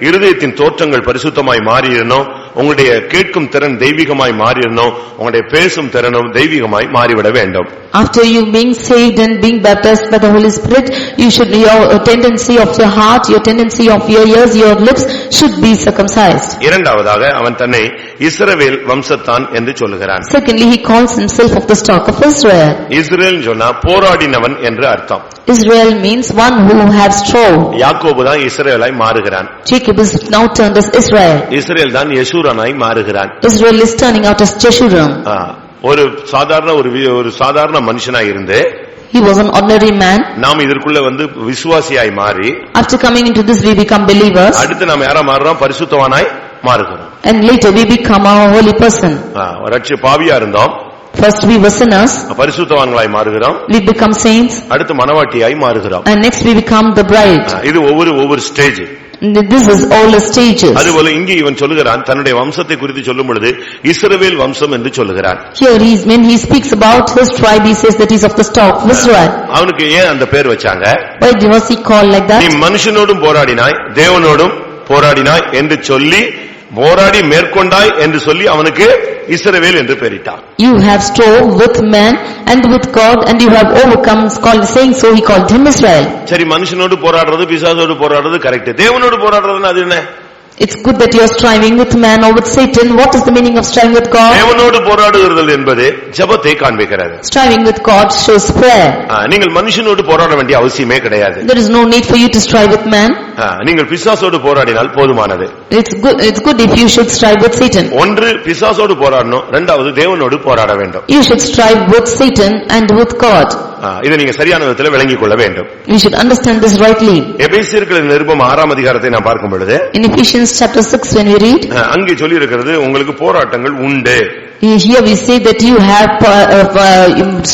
இருதயத்தின் தோற்றங்கள் பரிசுத்தமாய் மாறிடணும், உங்களுடைய கேட்கும் திறன் தெய்வீகமாய் மாறிடணும், உங்களுடைய பேசும் திறனும் தெய்வீகமாய் மாறிவிட வேண்டும். After you being saved and being baptized by the Holy Spirit, your tendency of your heart, your tendency of your ears, your lips should be circumcised. இரண்டாவதாக அவன் தன்னை இஸ்ரவேல் வம்சத்தான் என்று சொல்லுகிறான். Secondly, he calls himself of the stock of Israel. இஸ்ரவேல் சொன்னா போராடினவன் என்று அர்த்தம். Israel means one who has strove. யாக்கோபு தான் இஸ்ரவேலாய் மாறுகிறான். Jacob is now turned as Israel. இஸ்ரவேல் தான் யெஷூரனாய் மாறுகிறான். Israel is turning out as Jeshurun. ஒரு சாதாரண மனுஷனாய் இருந்து he was an ordinary man. நாம் இதற்குள்ள விசுவாசியாய் மாறி after coming into this we become believers. அடுத்து நாம் யாரா மாறுறோம்? பரிசுத்தவானாய் மாறுகிறோம். and later we become a holy person. பாவியா இருந்தோம், first we were sinners, பரிசுத்தவான்களாய் மாறுகிறோம். we become saints, அடுத்து மணவாட்டியாய் மாறுகிறோம். and next we become the bride. இது ஒவ்வொரு stage. This is all the stages. அதுபோல இங்கே இவன் சொல்லுகிறான், தன்னுடைய வம்சத்தை குறித்து சொல்லும் பொழுது இஸ்ரவேல் வம்சம் என்று சொல்லுகிறான். Here when he speaks about his tribe, he says that he is of the stock of Israel. அவனுக்கு ஏன் அந்த பேர் வச்சாங்க? Why was he called like that? நீ மனுஷனோடும் போராடினாய், தேவனோடும் போராடினாய் என்று சொல்லி, போராடி மேற்கொண்டாய் என்று சொல்லி அவனுக்கு இஸ்ரவேல் என்று பெயரிட்டார். You have strove with man and with God, and you have overcome, saying so he called him Israel. சரி, மனுஷனோடு போராடுறது பிசாசோடு போராடுறது கரெக்ட். தேவனோடு போராடுறதுன்னா அது என்ன? It's good that you are striving with man or with Satan. What is the meaning of striving with God? தேவனோடு போராடுகிறது என்பது ஜெபத்தை காண்பிக்கிறது. Striving with God shows prayer. நீங்கள் மனுஷனோடு போராட வேண்டிய அவசியமே கிடையாது. There is no need for you to strive with man. நீங்கள் பிசாசோடு போராடினால் போதுமானது. It's good if you should strive with Satan. ஒன்று பிசாசோடு போராடணும், இரண்டாவது தேவனோடு போராட வேண்டும். You should strive with Satan and with God. இதை நீங்க சரியான விதத்தில் விளங்கிக் கொள்ள வேண்டும். You should understand this rightly. எபேசியர்களின் நிருபம் 6ஆம் அதிகாரத்தை நாம் பார்க்கும் பொழுது, in Ephesians chapter 6 when we read, அங்கே சொல்லி இருக்கிறது உங்களுக்கு போராட்டங்கள் உண்டு. Here we say that you have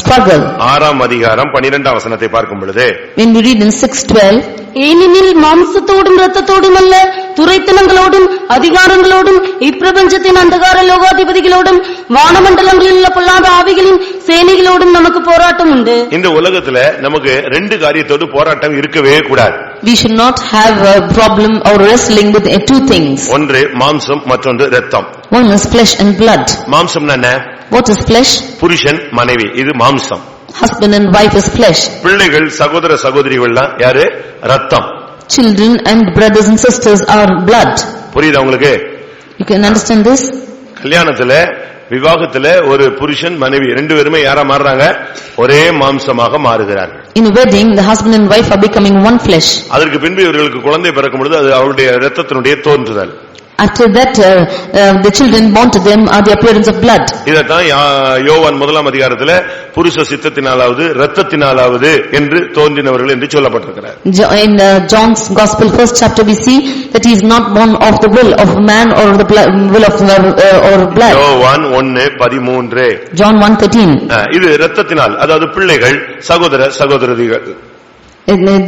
struggle. 6ஆம் அதிகாரம் 12ஆம் வசனத்தை பார்க்கும் பொழுது, when we read in 6:12, ஏனெனில் மாம்சத்தோடும் இரத்தத்தோடும் அல்ல, துரைத்தனங்களோடும் அதிகாரங்களோடும் இப்பிரபஞ்சத்தின் அந்தகார லோகாதிபதிகளோடும் வானமண்டலங்களில் உள்ள பொல்லாத ஆவிகளின் சேனைகளோடும் நமக்கு போராட்டம் உண்டு. இந்த உலகத்துல நமக்கு ரெண்டு காரியத்தோடு போராட்டம் இருக்கவே கூடாது. We should not have a problem or wrestling with two things. ஒன்று மாம்சம், மற்றொன்று இரத்தம். One is flesh and blood. மாம்சம்னா என்ன? What is flesh? புருஷன் மனைவி, இது மாம்சம். Husband and wife is flesh. பிள்ளைகள் சகோதர சகோதரிகள்லாம் யாரு? இரத்தம். Children and brothers and sisters are blood. புரியுதா உங்களுக்கு? You can understand this? கல்யாணத்துல விவாகத்துல ஒரு புருஷன் மனைவி ரெண்டு பேருமே யாரா மாறுறாங்க? ஒரே மாம்சமாக மாறுகிறார்கள். In a wedding, the husband and wife are becoming one flesh. அதற்கு பின்பு இவர்களுக்கு குழந்தை பிறக்கும் பொழுது அது அவருடைய இரத்தத்தினுடைய தோன்றுதல். After that, the children born to them are the appearance of blood. இதத்தான் யோவான் 1ஆம் அதிகாரத்துல புருஷ சித்தத்தினாலாவது இரத்தத்தினாலாவது என்று தோன்றினவர்கள் என்று சொல்லப்பட்டிருக்கிறார். In John's Gospel, first chapter, we see that he is not born of the will of man or the will of or blood. யோவான் 1:13. John 1:13. இது இரத்தத்தினால், அதாவது பிள்ளைகள் சகோதர சகோதரிகள்.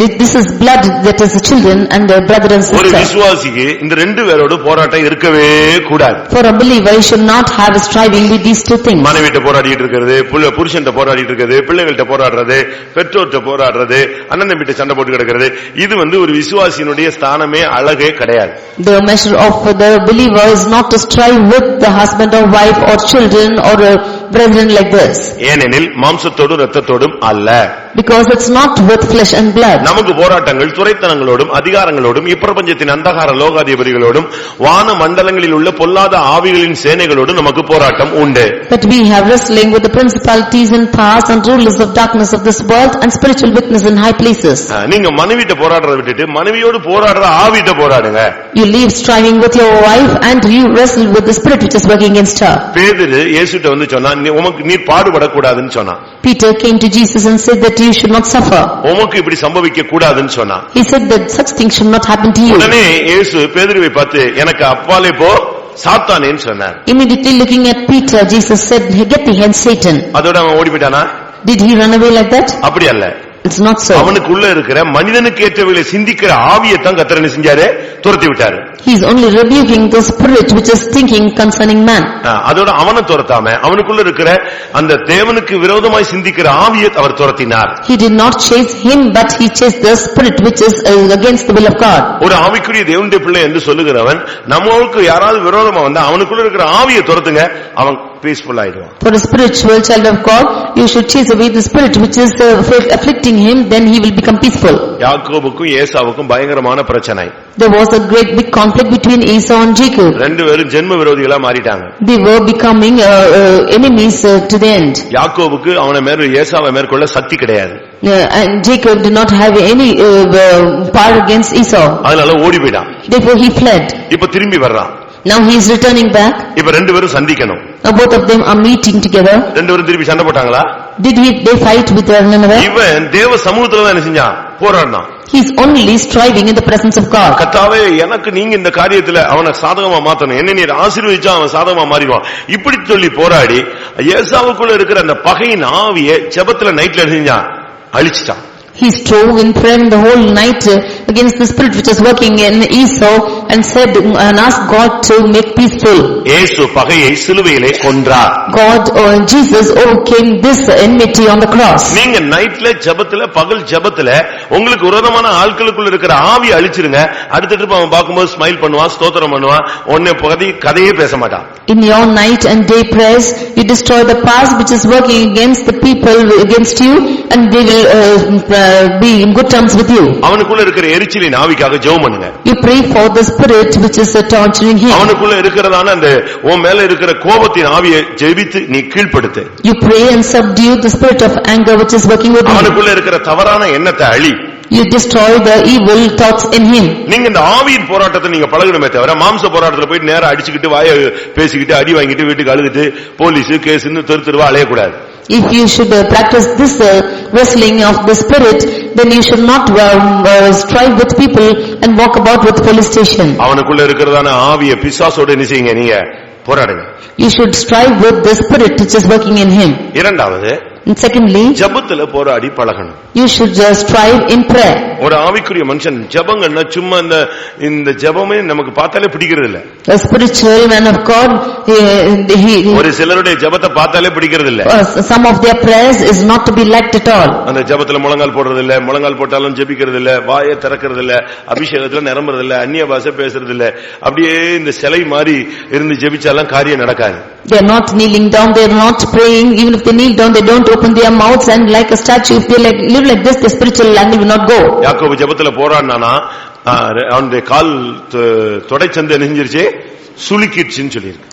This is blood, that is the children and the brother and sister. ஒரு விசுவாசிக்கு இந்த ரெண்டு பேரோட போராட்டம் இருக்கவே கூடாது. For a believer, he should not have a striving with these two things. மனைவிட்ட போராடிட்டு இருக்கிறது, புருஷன்ட்ட போராடிட்டு இருக்கிறது, பிள்ளைகள்ட்ட போராடுறது, பெற்றோர்ட்ட போராடுறது, அண்ணன் தம்பிட்ட சண்டை போட்டு கிடக்கிறது, இது ஒரு விசுவாசியினுடைய ஸ்தானமே அழகே கிடையாது. The measure of the believer is not to strive with the husband or wife or children or brethren like this. ஏனெனில் மாம்சத்தோடும் இரத்தத்தோடும் அல்ல. Because it's not with flesh and blood. நமக்கு போராட்டங்கள் துரைத்தனங்களோடும் அதிகாரங்களோடும் இப்பிரபஞ்சத்தின் அந்தகார லோகாதிபதிகளோடும் வான மண்டலங்களில் உள்ள பொல்லாத ஆவிகளின் சேனைகளோடும் நமக்கு போராட்டம் உண்டு. But we have wrestling with the principalities and powers and rulers of darkness of this world and spiritual wickedness in high places. நீங்க மனைவிட்ட போராடுறத விட்டுட்டு மனைவியோடு போராடுற ஆவிட்ட போராடுங்க. You leave striving with your wife and you wrestle with the spirit which is working against her. பேதுரு இயேசுட்ட வந்து சொன்னா, நீ பாடுபடக்கூடாதுன்னு சொன்னான். Peter came to Jesus and said that you should not suffer. உமக்கு இப்படி சம்பவிக்க கூடாதுன்னு சொன்னான். He said that such things should not happen to you. உடனே இயேசு பேதுருவை பார்த்து எனக்கு அப்பாலே போ சாத்தானேன்னு சொன்னார். Immediately looking at Peter, Jesus said, "Get thee hence, Satan." அதோட அவன் ஓடி போய்ட்டானா? Did he run away like that? அப்படி அல்ல. It's not so. அவனுக்குள்ள இருக்கிற மனிதனுக்கு ஏற்றவைகளை சிந்திக்கிற ஆவியை தான் கர்த்தர் என்ன செஞ்சாரு? துரத்தி விட்டாரு. He is only rebuking the spirit which is thinking concerning man. அதோட அவனை துரத்தாம அவனுக்குள்ள இருக்கிற அந்த தேவனுக்கு விரோதமாய் சிந்திக்கிற ஆவியை அவர் துரத்தினார். He did not chase him, but he chased the spirit which is against the will of God. ஒரு ஆவிக்குரிய தேவனுடைய பிள்ளை என்று சொல்லுகிறவன் நம்மளுக்கு யாராவது விரோதமா வந்தா அவனுக்குள்ள இருக்கிற ஆவியை துரத்துங்க, அவன் பீஸ்ஃபுல் ஆயிடுவான். For a spiritual child of God, you should chase away the spirit which is afflicting him, then he will become peaceful. யாக்கோபுக்கும் ஏசாவுக்கும் பயங்கரமான பிரச்சனை. There was a great big conflict between Esau and Jacob. ரெண்டு பேரும் ஜென்ம விரோதிகளா மாறிட்டாங்க. They were becoming enemies to the end. யாக்கோபுக்கு அவனை ஏசாவை மேற்கொள்ள சக்தி கிடையாது. And Jacob did not have any power against Esau. அதனால ஓடி போய்ட்டான். Therefore he fled. இப்ப திரும்பி வர்றான். Now he is returning back. இப்ப ரெண்டு பேரும் சந்திக்கணும். Now both of them are meeting together. ரெண்டு பேரும் திருப்பி சண்டை போட்டாங்களா? Did they fight with one another? இவன் தேவ சமூகத்துல தான் என்ன செஞ்சான்? போராடினான். He is only striving in the presence of God. கர்த்தாவே எனக்கு நீங்க இந்த காரியத்துல அவனை சாதகமா மாத்தணும், என்ன நீர் ஆசீர்வதிச்சா அவன் சாதகமா மாறிடுவான் இப்படி சொல்லி போராடி ஏசாவுக்குள்ள இருக்கிற அந்த பகையின் ஆவியை ஜெபத்துல நைட்ல செஞ்சான், அழிச்சிட்டான். He strove in prayer the whole night against the spirit which was working in Esau and said and asked God to make peaceful. இயேசு பகையை சிலுவையிலே கொன்றார். God or Jesus overcame this enmity on the cross. நீங்க நைட்ல ஜெபத்துல பகல் ஜெபத்துல உங்களுக்கு விரோதமான ஆட்களுக்குள்ள இருக்கிற ஆவி அழிச்சிருங்க. அடுத்த ட்ரிப் அவன் பாக்கும்போது ஸ்மைல் பண்ணுவான், ஸ்தோத்திரம் பண்ணுவான், ஒண்ணே கதையே பேச மாட்டான். In your night and day prayers you destroy the past which is working against the people against you, and they will be in good terms with you. அவனுக்குள்ள இருக்கிற எரிச்சலின் ஆவிக்காக ஜெபம் பண்ணுங்க. You pray for the spirit which is torturing him. அவனுக்குள்ள இருக்கிறதான அந்த உன் மேல இருக்கிற கோபத்தின் ஆவியை ஜெபித்து நீ கீழ்ப்படுத்து. You pray and subdue the spirit of anger which is working with him. அவனுக்குள்ள இருக்கிற தவறான எண்ணத்தை அழி. You destroy the evil thoughts in him. நீங்க இந்த ஆவியின் போராட்டத்தை நீங்க பழகணுமே தவிர மாம்ச போராட்டத்துல போய் நேரா அடிச்சுக்கிட்டு வாயை பேசிக்கிட்டு அடி வாங்கிட்டு வீட்டுக்கு அழுதுட்டு போலீஸ் கேஸ்னு தெருவா அலையக்கூடாது. If you should practice this wrestling of the spirit, then you should not strive with people and walk about with police station. அவனுக்குள்ள இருக்கிறதான ஆவியை பிசாசோட என்ன செய்யுங்க, நீங்க போராடுங்க. You should strive with the spirit which is working in him. இரண்டாவது, and secondly, ஜெபத்துல போராடி பழகணும். You should strive in prayer. ஒரு ஆவிக்குரிய மனுஷன் ஜெபங்கன்னா சும்மா இந்த ஜெபமே நமக்கு பார்த்தாலே பிடிக்கிறது இல்ல. A spiritual man of God, ஒரு சிலருடைய ஜெபத்தை பார்த்தாலே பிடிக்கிறது இல்ல. Some of their prayers is not to be liked at all. அந்த ஜெபத்துல முழங்கால் போடுறது இல்ல, முழங்கால் போட்டாலும் ஜெபிக்கிறது இல்ல, வாயை திறக்கிறது இல்ல, அபிஷேகத்துல நிரம்புறது இல்ல, அந்நிய பாஷை பேசுறது இல்ல. அப்படியே இந்த சிலை மாதிரி இருந்து ஜெபிச்சாலாம் காரியம் நடக்காது. They are not kneeling down, they are not praying. Even if they kneel down, they don't open their mouths, and like a statue, if they live like this, the spiritual language will not go. யாக்கோபு ஜெபத்துல போராடினானா அவனுடைய கால் தொடைச்சந்து நெஞ்சிருச்சு சுளுக்கிடுச்சுன்னு சொல்லியிருக்கு.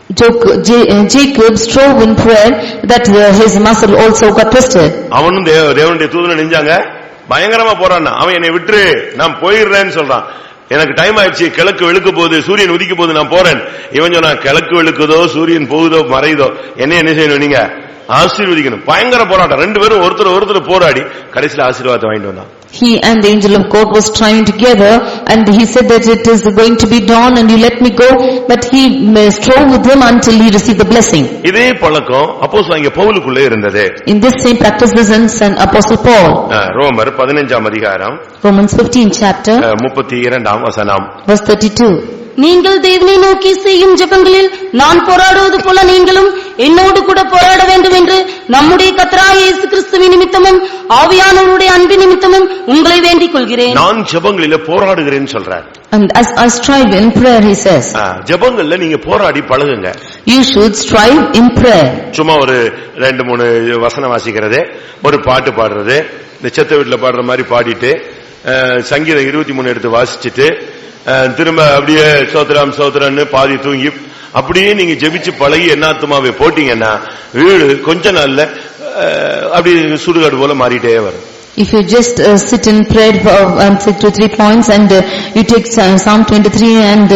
Jacob strove in prayer that his muscle also got twisted. அவனும் தேவனுடைய தூதனை நெஞ்சாங்க பயங்கரமா போராடினா. அவன் என்னை விட்டு நான் போயிடுறேன்னு சொல்றான். எனக்கு டைம் ஆயிடுச்சு, கிழக்கு வெளுக்க போகுது, சூரியன் உதிக்க போகுது, நான் போறேன். இவன் சொன்னா கிழக்கு வெளுக்குதோ சூரியன் போகுதோ மறையுதோ என்ன செய்யணும், நீங்க ஆசீர்வதிக்கணும். பயங்கர போராட்டம். ரெண்டு பேரும் ஒருத்தர் போராடி கடைசியில ஆசீர்வாதத்தை வாங்கிட்டு வந்தான். He and the angel of God was trying together, and he said that it is going to be dawn and you let me go, but he strove with him until he received the blessing. இதே பழக்கம் அப்போஸ்தலனாகிய பவுலுக்குள்ளே இருந்தது. In this same practice was in Apostle Paul. ரோமர் 15ஆம் அதிகாரம், Romans 15 chapter, 32ஆம் வசனம். verse 32. நீங்கள் தேவனை நோக்கி செய்யும் ஜெபங்களில் நான் போராடுவது போல நீங்களும் என்னோடு கூட போராட வேண்டும் என்று நம்முடைய கர்த்தராகிய இயேசு கிறிஸ்துவின் நிமித்தமும் ஆவியானவருடைய அன்பின் நிமித்தமும் உங்களை வேண்டிக் கொள்கிறேன். நான் ஜெபங்களிலே போராடுகிறேன்னு சொல்றார். And as I strive in prayer, he says. ஜெபங்கள்ல நீங்க போராடி பழகுங்க. You should strive in prayer. சும்மா ஒரு 2-3 வசனம் வாசிக்கிறது, ஒரு பாட்டு பாடுறது, இந்த செத்த வீட்டுல பாடுற மாதிரி பாடிட்டு சங்கீதம் 23 எடுத்து வாசிச்சுட்டு திரும்ப அப்படியே சோத்ராம் சோத்ரான்னு பாதி தூங்கி அப்படியே நீங்க ஜெபிச்சு பழகி என்னாத்துமாவே போட்டீங்கன்னா வீடு கொஞ்ச நாள்ல அப்படி சுடுகாடு போல மாறிட்டே வரும். If you just sit in prayer for 2-3 points and you take Psalm 23 and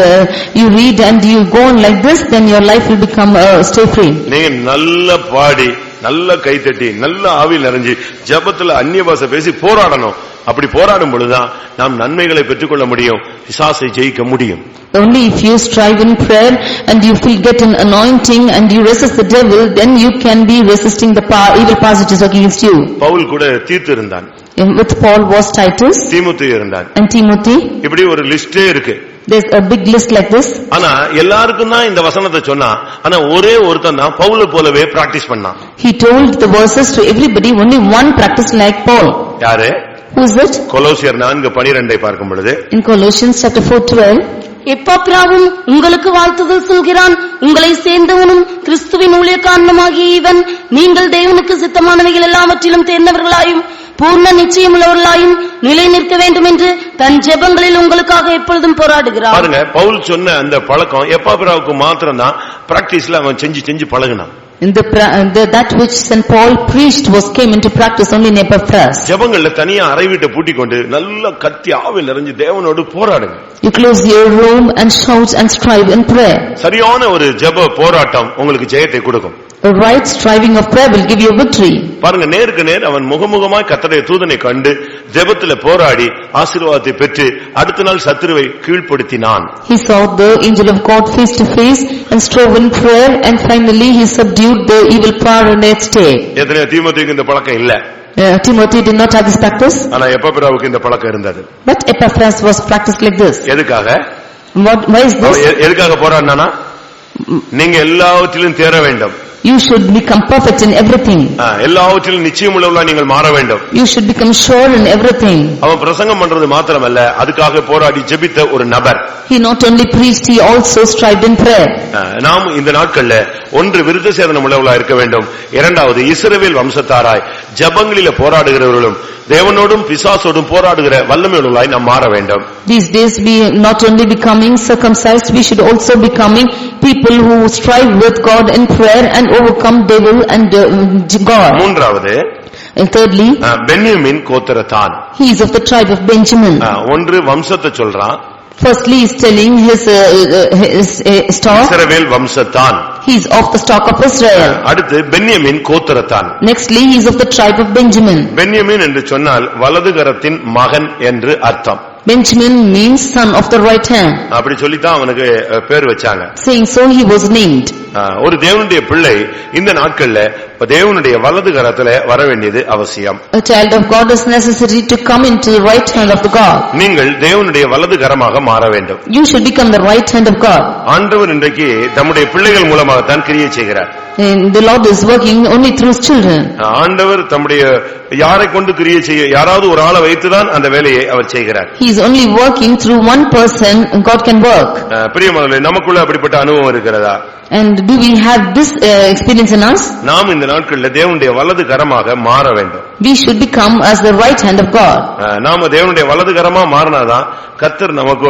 you read and you go on like this, then your life will become stay free. நீங்க நல்ல பாடி நல்ல கைத்தட்டி நல்ல ஆவியில் நிறைஞ்சு ஜெபத்துல அந்நிய பாஷை பேசி போராடணும். அப்படி போராடும் பொழுதுதான் நாம் நன்மைகளை பெற்றுக்கொள்ள முடியும், பிசாசை ஜெயிக்க முடியும். Only if you strive in prayer and you will get an anointing and you resist the devil, then you can be resisting the evil powers which is against you. Pavul கூட தீத்து இருந்தான். With Paul was Titus, தீமோத்தேயு இருந்தான். and Timothy. இப்படி ஒரு லிஸ்டே இருக்கு. There's a big list like this. ஆனா எல்லாருக்கும் தான் இந்த வசனத்தை சொன்னா, ஆனா ஒரே ஒருத்தன் தான் பவுலை போலவே பிராக்டிஸ் பண்ணான். He told the verses to everybody, only one practiced like Paul. யாரு? Who is it? கொலோசியர் 4:12 பார்க்கும் பொழுது, in Colossians chapter 4:12, எப்பாப்பிராவும் உங்களுக்கு வாழ்த்துதல் சொல்கிறான், உங்களை சேர்ந்தவனும் கிறிஸ்துவின் ஊழியக்காரனுமாகிய இவன் நீங்கள் தேவனுக்கு சித்தமானவைகள் எல்லாவற்றிலும் தேர்ந்தவர்களாயும் பூர்ண நிச்சயம் உள்ளவர்களாயும் நிலை நிற்க வேண்டும் என்று தன் ஜெபங்களில் உங்களுக்காக எப்பொழுதும் போராடுகிறார். பாருங்க, பவுல் சொன்ன அந்த பழக்கம் எப்பாப்பிராவுக்கு மாத்திரம் தான் பிராக்டிஸ்ல அவன் செஞ்சு பழகினான். In that which St. Paul preached came into practice only in Epaphras. ஜெபங்கள்ல தனியா அறை வீட்டை பூட்டி கொண்டு நல்ல கத்தி ஆவியில் நிறைஞ்சு தேவனோடு போராடுங்க. You close your room and shout and strive in prayer. சரியான ஒரு ஜெப போராட்டம் உங்களுக்கு ஜெயத்தை கொடுக்கும். A right striving of prayer will give you victory. பாருங்க, நேருக்கு நேர் அவன் முகமுகமாய் கர்த்தருடைய தூதனை கண்டு ஜெபத்துல போராடி ஆசீர்வாதத்தை பெற்று அடுத்த நாள் சத்துருவை கீழ்ப்படுத்தினான். He saw the angel of God face to face and strove in prayer, and finally he subdued the evil power next day. எத்தனை தீமோத்தேயுக்கு இந்த பழக்கம் இல்ல. Timothy did not have this practice. ஆனா எப்பாப்பிராவுக்கு இந்த பழக்கம் இருந்தது. But Epaphras was practiced like this. எதுக்காக? Why is this? எதுக்காக போராடினானா, நீங்க எல்லாவற்றிலும் தேற வேண்டும், You should become perfect in everything. எல்லாவற்றிலும் நிச்சயம் உள்ளவர்களாய் நீங்கள் மாற வேண்டும். You should become sure in everything. அவன் பிரசங்கம் பண்றது மாத்திரமல்ல, அதுக்காக போராடி ஜெபித்த ஒரு நபர். He not only preached, he also strived in prayer. நாம் இந்த நாட்கள்ல ஒன்று விருத்த சேதனம் உள்ளவர்களாய் இருக்க வேண்டும். இரண்டாவது இஸ்ரவேல் வம்சத்தாராய் ஜெபங்களிலே போராடுகிறவர்களும் தேவனோடும் பிசாசோடும் போராடுகிற வல்லமையுள்ளவர்களாய் நாம் மாற வேண்டும். These days we not only becoming circumcised, we should also becoming people who strive with God in prayer and overcome devil and God. மூன்றாவது And thirdly, Benjamin கோத்திரத்தான். he is of the tribe of Benjamin. ஒன்று வம்சத்தை சொல்றான். Firstly, he is telling his stock. Israel வம்சத்தான். He is of the stock of Israel. அடுத்து பென்யமீன் கோத்திரத்தான். Nextly, he is of the tribe of Benjamin. பென்யமீன் என்று சொன்னால் வலதுகரத்தின் மகன் என்று அர்த்தம். Benjamin means son of the right hand. அப்படி சொல்லித்தான் அவனுக்கு பேர் வச்சாங்க. Saying so, he was named. ஒரு தேவனுடைய பிள்ளை இந்த நாட்கள்ல தேவனுடைய வலது கரத்துல வர வேண்டியது அவசியம். A child of God is necessary to come into the right hand of the God. நீங்கள் தேவனுடைய வலது கரமாக மாற வேண்டும். You should become the right hand of God. ஆண்டவர் இன்றைக்கு தம்முடைய பிள்ளைகள் மூலமாக தான் கிரியை செய்கிறார். And the Lord is working only through his children. ஆண்டவர் தம்முடைய யாரை கொண்டு கிரியை செய்ய யாராவது ஒரு ஆளை வைத்துதான் அந்த வேலையை அவர் செய்கிறார். He is only working through one person, God can work. பிரியமானவர்களே, நமக்குள்ள அப்படிப்பட்ட அனுபவம் இருக்கிறதா? And do we have this experience in us? நாம் இந்த நாட்களில் தேவனுடைய வலது கரமாக மாற வேண்டும். We should become as the right hand of God. நாம தேவனுடைய வலது கரமா மாறினாதான் கர்த்தர் நமக்கு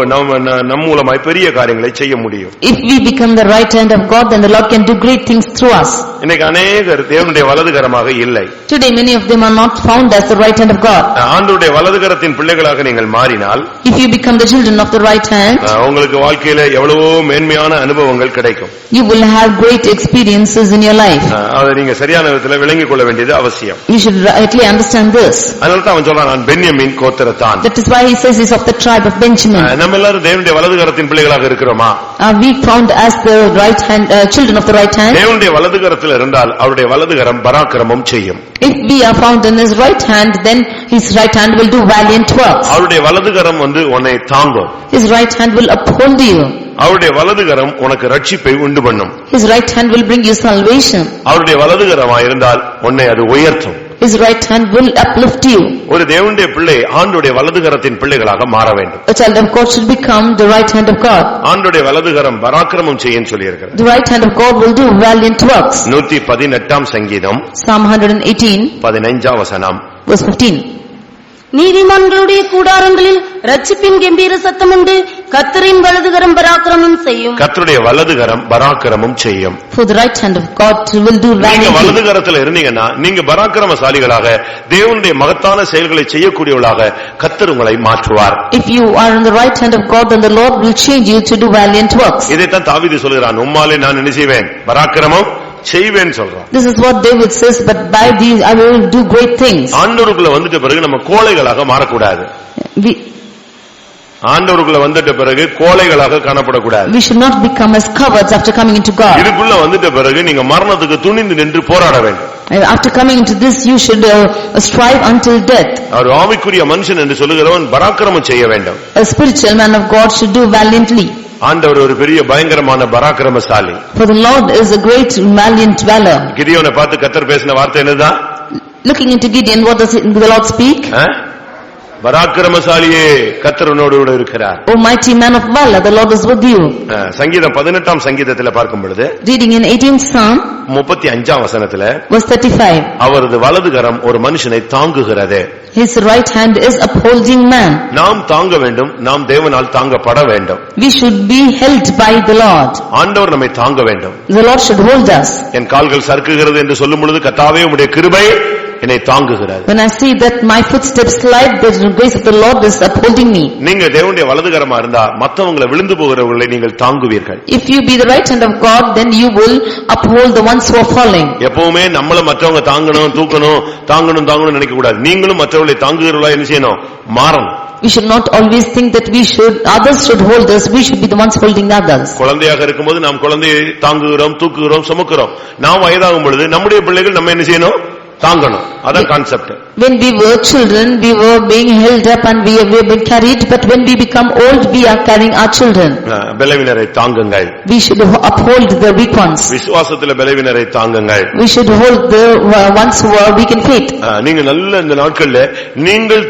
நம் மூலமாய் பெரிய காரியங்களை செய்ய முடியும். If we become the right hand of God, then the Lord can do great things through us. இன்னைக்கு அநேகர் தேவனுடைய வலது கரமாக இல்லை. Today many of them are not found as the right hand of God. ஆண்டவருடைய வலது கரத்தின் பிள்ளைகளாக நீங்கள் மாறினால், if you become the children of the right hand, உங்களுக்கு வாழ்க்கையில எவ்வளவோ மேன்மையான அனுபவங்கள் கிடைக்கும். You will have great experiences in your life. அதை நீங்க சரியான விதத்தில் விளங்கிக் கொள்ள வேண்டியது அவசியம். You should rightly understand this. அதனால தான் அவன் சொல்றான், நான் பென்யமீன் கோத்திரத்தான். That is why he says he is of the tribe of Benjamin. நம்ம எல்லாரும் தேவனுடைய வலது கரத்தின் பிள்ளைகளாக இருக்கிறோமா? Are we found as the right hand children of the right hand? தேவனுடைய வலது கரத்தில் இருந்தால் அவருடைய வலது கரம் பராக்கிரமம் செய்யும். If we are found in his right hand, then his right hand will do valiant works. அவருடைய வலது கரம் உன்னை தாங்கும். His right hand will uphold you. அவருடைய வலது கரம் உனக்கு ரட்சிப்பை உண்டு பண்ணும். His right hand will bring you salvation. அவருடைய வலது கரமாய் இருந்தால் உன்னை அது உயர்த்தும். His right hand will uplift you. ஒரு தேவனுடைய பிள்ளை ஆண்டவருடைய வலது கரத்தின் பிள்ளைகளாக மாற வேண்டும். A child of God should become the right hand of God. ஆண்டவருடைய வலது கரம் பராக்கிரமம் செய்யும் சொல்லி இருக்கிறது. The right hand of God will do valiant works. 118 சங்கீதம் Psalm 118 15 வசனம் verse 15. நீதிமான்களுடைய கூடாரங்களில் ரட்சிப்பின் கம்பீர சத்தம் உண்டு. கர்த்தரின் வலதுகரம் பராக்கிரமம் செய்யும். கர்த்தருடைய வலதுகரம் பராக்கிரமம் செய்யும். For the right hand of God will do valiantly. நீங்க வலதுகரத்துல இருந்தீங்கன்னா நீங்க பராக்கிரமசாலிகளாக தேவனுடைய மகத்தான செயல்களை செய்யக்கூடியவர்களாக கர்த்தர் உங்களை மாற்றுவார். If you are in the right hand of God, then the Lord will change you to do valiant works. இதைத்தான் தாவீது சொல்கிறான், உம்மாலே நான் என்ன செய்வேன்? பராக்கிரமம் செய்வேன் சொல்றான். This is what David says, but by these I will do great things. ஆண்டவருக்குள்ள வந்துட்ட பிறகு நம்ம கோழைகளாக மாறக்கூடாது. ஆண்டவருக்குள்ள வந்துட்ட பிறகு கோழைகளாக காணப்படக்கூடாது. We should not become as cowards after coming into God. இதுக்குள்ள வந்துட்ட பிறகு நீங்க மரணத்துக்கு துணிந்து நின்று போராட வேண்டும். After coming into this, you should strive until death. அவர் ஆவிக்குரிய மனுஷன் என்று சொல்லுகிறவன் பராக்கிரமம் செய்ய வேண்டும். A spiritual man of God should do valiantly. ஆண்டவர் ஒரு பெரிய பயங்கரமான பராக்கிரமசாலி. For the Lord is a great valiant valor. கிதியோனை பார்த்து கர்த்தர் பேசின வார்த்தை என்னதான்? Looking into Gideon, what does the Lord speak? பராக்கிரமசாலியே கர்த்தர் உன்னோடு கூட இருக்கிறார். O mighty man of valor, the Lord is with you. சங்கீதம் 18 சங்கீதத்தில் பார்க்கும் பொழுது, reading in 18th Psalm 35 வசனத்துல, verse 35, அவரது வலது கரம் ஒரு மனுஷனை தாங்குகிறது. His right hand is upholding man. நாம் தாங்க வேண்டும், நாம் தேவனால் தாங்கப்பட வேண்டும். We should be held by the Lord. ஆண்டவர் நம்மை தாங்க வேண்டும். The Lord should hold us. என் கால்கள் சறுக்குகிறது என்று சொல்லும் பொழுது கர்த்தாவே உம்முடைய கிருபை என்னை தாங்குகிறது. When I see that my footsteps slide, the grace of the Lord is upholding me. நீங்க தேவனுடைய வலதுகரமா இருந்தா மத்தவங்களை விழுந்து போகிறவர்களை நீங்கள் தாங்குவீர்கள். If you be the right hand of God, then you will uphold the ones who are falling. எப்பவுமே நம்மள மற்றவங்க தாங்கணும் தாங்கணும் நினைக்க கூடாது. நீங்களும் மற்றவர்களை தாங்குகிறவர்களா என்ன செய்யணும்? மாறணும். We should not always think that others should hold us. We should be the ones holding others. குழந்தையாக இருக்கும்போது நாம் குழந்தையை தாங்குகிறோம், தூக்குகிறோம், சுமக்கிறோம். நாம் வயதாகும் பொழுது நம்முடைய பிள்ளைகள் நம்ம என்ன செய்யணும்? தாங்கணும். அதான் concept. When we were children, we were being held up and we were being carried, but when we become old, we are carrying our children. பலவீனரை தாங்குங்கள். We should uphold the weak ones. விசுவாசத்திலே பலவீனரை தாங்குங்கள். We should hold the ones who are weak in faith. நீங்க நல்ல இந்த நாட்கள்ல நீங்கள்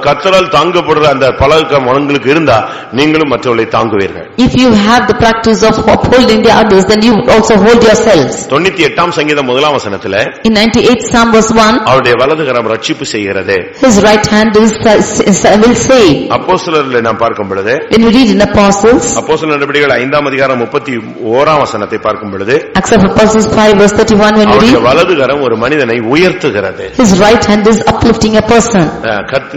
கர்த்தரால் தாங்கப்படுற அந்த பழக்கம் உங்களுக்கு இருந்தா நீங்களும் மற்றவர்களை தாங்குவீர்கள். If you have the practice of upholding the others, then you also hold yourselves. 98ஆம் சங்கீதம் 1ஆம் வசனத்திலே In 98 Psalm verse 1, அவருடைய வலது கரம் ரட்சிப்பு செய்கிறது. His right hand will save. அப்போஸ்தலர்களை நாம் பார்க்கும் பொழுது, When we read in Apostles, அப்போஸ்தலர் நடபடிகள் 5ஆம் அதிகாரம் 31ஆம் வசனத்தை பார்க்கும் பொழுது, Acts of Apostles 5 verse 31, when we அவருடைய read, வலது கரம் ஒரு மனிதனை உயர்த்துகிறது. His right hand is uplifting a person.